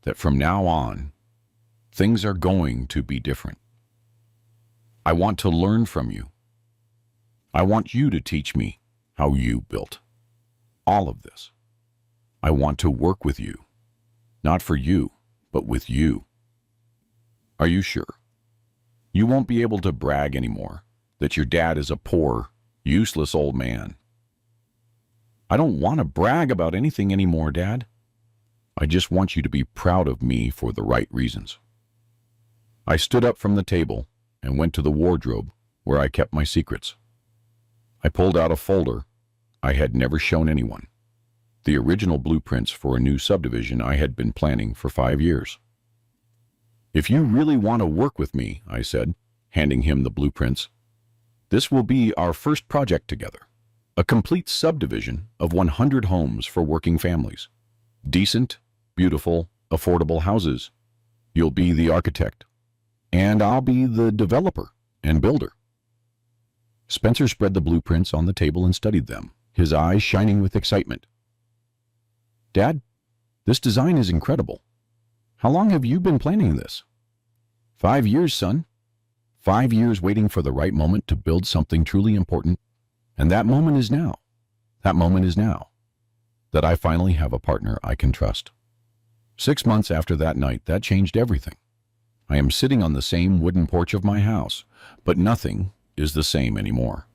that from now on, things are going to be different. I want to learn from you. I want you to teach me how you built all of this. I want to work with you, not for you, but with you. Are you sure? You won't be able to brag anymore that your dad is a poor, useless old man. I don't want to brag about anything anymore, Dad. I just want you to be proud of me for the right reasons. I stood up from the table and went to the wardrobe where I kept my secrets. I pulled out a folder I had never shown anyone. The original blueprints for a new subdivision I had been planning for 5 years. If you really want to work with me, I said, handing him the blueprints, this will be our first project together. A complete subdivision of 100 homes for working families. Decent, beautiful, affordable houses. You'll be the architect, and I'll be the developer and builder. Spencer spread the blueprints on the table and studied them, his eyes shining with excitement. Dad, this design is incredible. How long have you been planning this? 5 years, son. 5 years waiting for the right moment to build something truly important. And that moment is now. That moment is now. That I finally have a partner I can trust. 6 months after that night, that changed everything. I am sitting on the same wooden porch of my house, but nothing is the same anymore.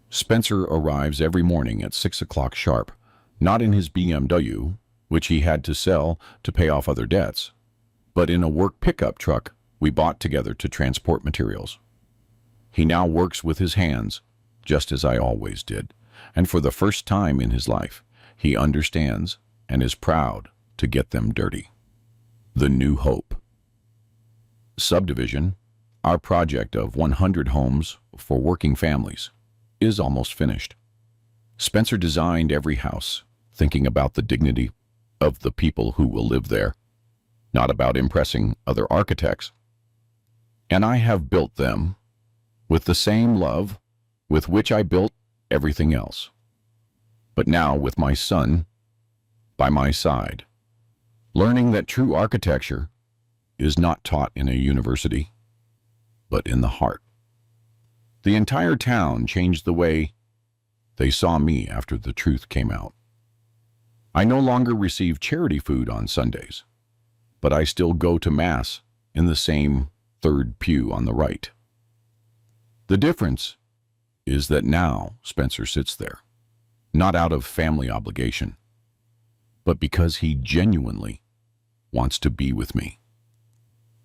Spencer arrives every morning at 6 o'clock sharp, not in his BMW, which he had to sell to pay off other debts, but in a work pickup truck we bought together to transport materials. He now works with his hands, just as I always did, and for the first time in his life, he understands and is proud to get them dirty. The New Hope. Subdivision, our project of 100 homes for working families, is almost finished. Spencer designed every house, thinking about the dignity of the people who will live there, not about impressing other architects. And I have built them with the same love with which I built everything else. But now with my son by my side, learning that true architecture is not taught in a university, but in the heart. The entire town changed the way they saw me after the truth came out. I no longer receive charity food on Sundays, but I still go to Mass in the same third pew on the right. The difference is that now Spencer sits there, not out of family obligation, but because he genuinely wants to be with me.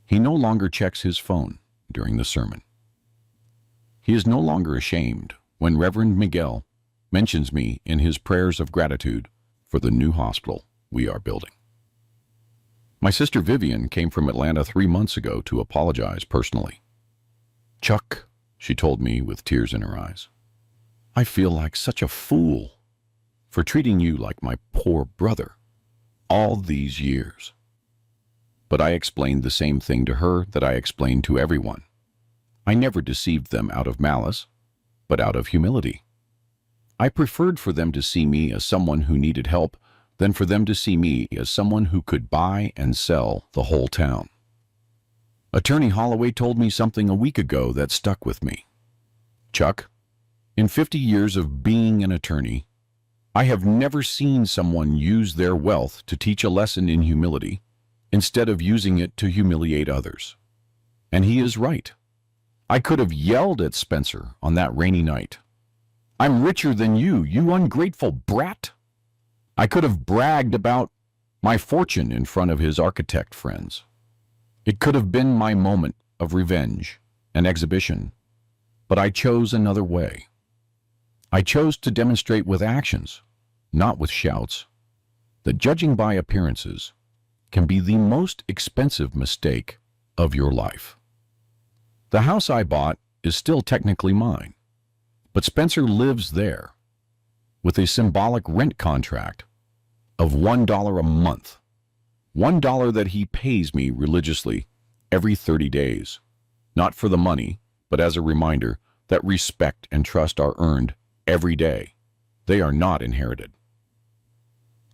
He no longer checks his phone during the sermon. He is no longer ashamed when Reverend Miguel mentions me in his prayers of gratitude for the new hospital we are building. My sister Vivian came from Atlanta 3 months ago to apologize personally. Chuck, she told me with tears in her eyes, I feel like such a fool for treating you like my poor brother all these years. But I explained the same thing to her that I explained to everyone. I never deceived them out of malice, but out of humility. I preferred for them to see me as someone who needed help than for them to see me as someone who could buy and sell the whole town. Attorney Holloway told me something a week ago that stuck with me. Chuck, in 50 years of being an attorney, I have never seen someone use their wealth to teach a lesson in humility instead of using it to humiliate others. And he is right. I could have yelled at Spencer on that rainy night. "I'm richer than you, you ungrateful brat!" I could have bragged about my fortune in front of his architect friends. It could have been my moment of revenge, an exhibition, but I chose another way. I chose to demonstrate with actions, not with shouts, that judging by appearances can be the most expensive mistake of your life. The house I bought is still technically mine, but Spencer lives there with a symbolic rent contract of $1 a month, $1 that he pays me religiously every 30 days, not for the money, but as a reminder that respect and trust are earned every day. They are not inherited.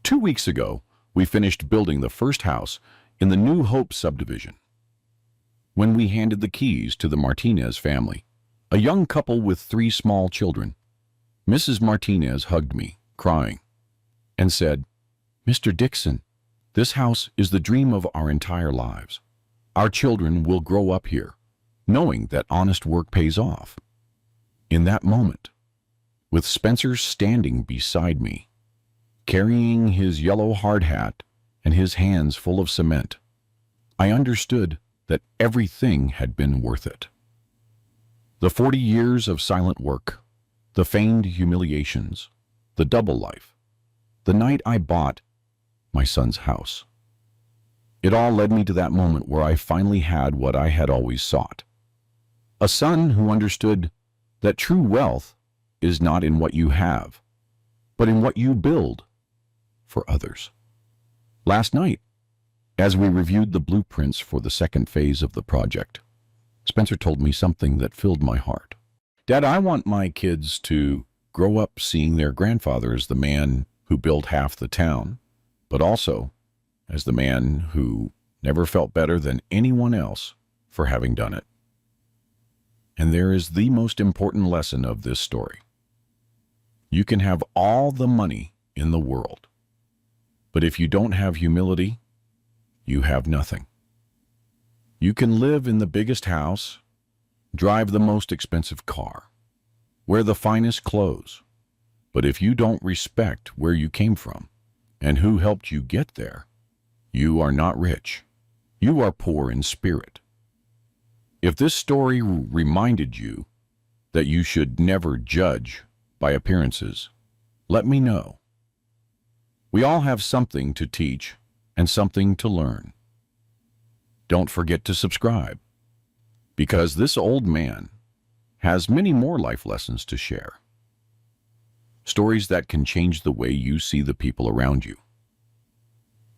2 weeks ago, we finished building the first house in the New Hope subdivision. When we handed the keys to the Martinez family, a young couple with 3 small children, Mrs. Martinez hugged me, crying, and said, "Mr. Dixon, this house is the dream of our entire lives. Our children will grow up here, knowing that honest work pays off." In that moment, with Spencer standing beside me, carrying his yellow hard hat and his hands full of cement, I understood that everything had been worth it. The 40 years of silent work, the feigned humiliations, the double life, the night I bought my son's house. It all led me to that moment where I finally had what I had always sought. A son who understood that true wealth is not in what you have, but in what you build for others. Last night, as we reviewed the blueprints for the second phase of the project, Spencer told me something that filled my heart. "Dad, I want my kids to grow up seeing their grandfather as the man who built half the town, but also as the man who never felt better than anyone else for having done it." And there is the most important lesson of this story. You can have all the money in the world, but if you don't have humility, you have nothing. You can live in the biggest house, drive the most expensive car, wear the finest clothes, but if you don't respect where you came from and who helped you get there, you are not rich. You are poor in spirit. If this story reminded you that you should never judge by appearances, let me know. We all have something to teach and something to learn. Don't forget to subscribe, because this old man has many more life lessons to share. Stories that can change the way you see the people around you.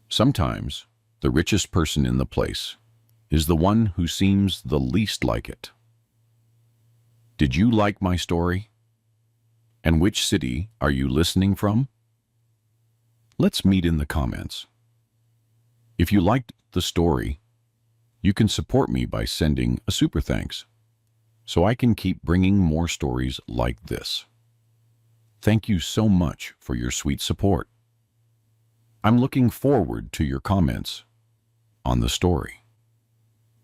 Sometimes the richest person in the place is the one who seems the least like it. Did you like my story? And which city are you listening from? Let's meet in the comments. If you liked the story, you can support me by sending a super thanks, so I can keep bringing more stories like this. Thank you so much for your sweet support. I'm looking forward to your comments on the story.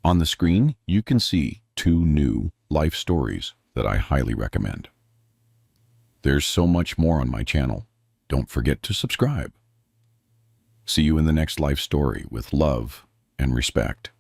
On the screen, you can see 2 new life stories that I highly recommend. There's so much more on my channel. Don't forget to subscribe. See you in the next life story with love and respect.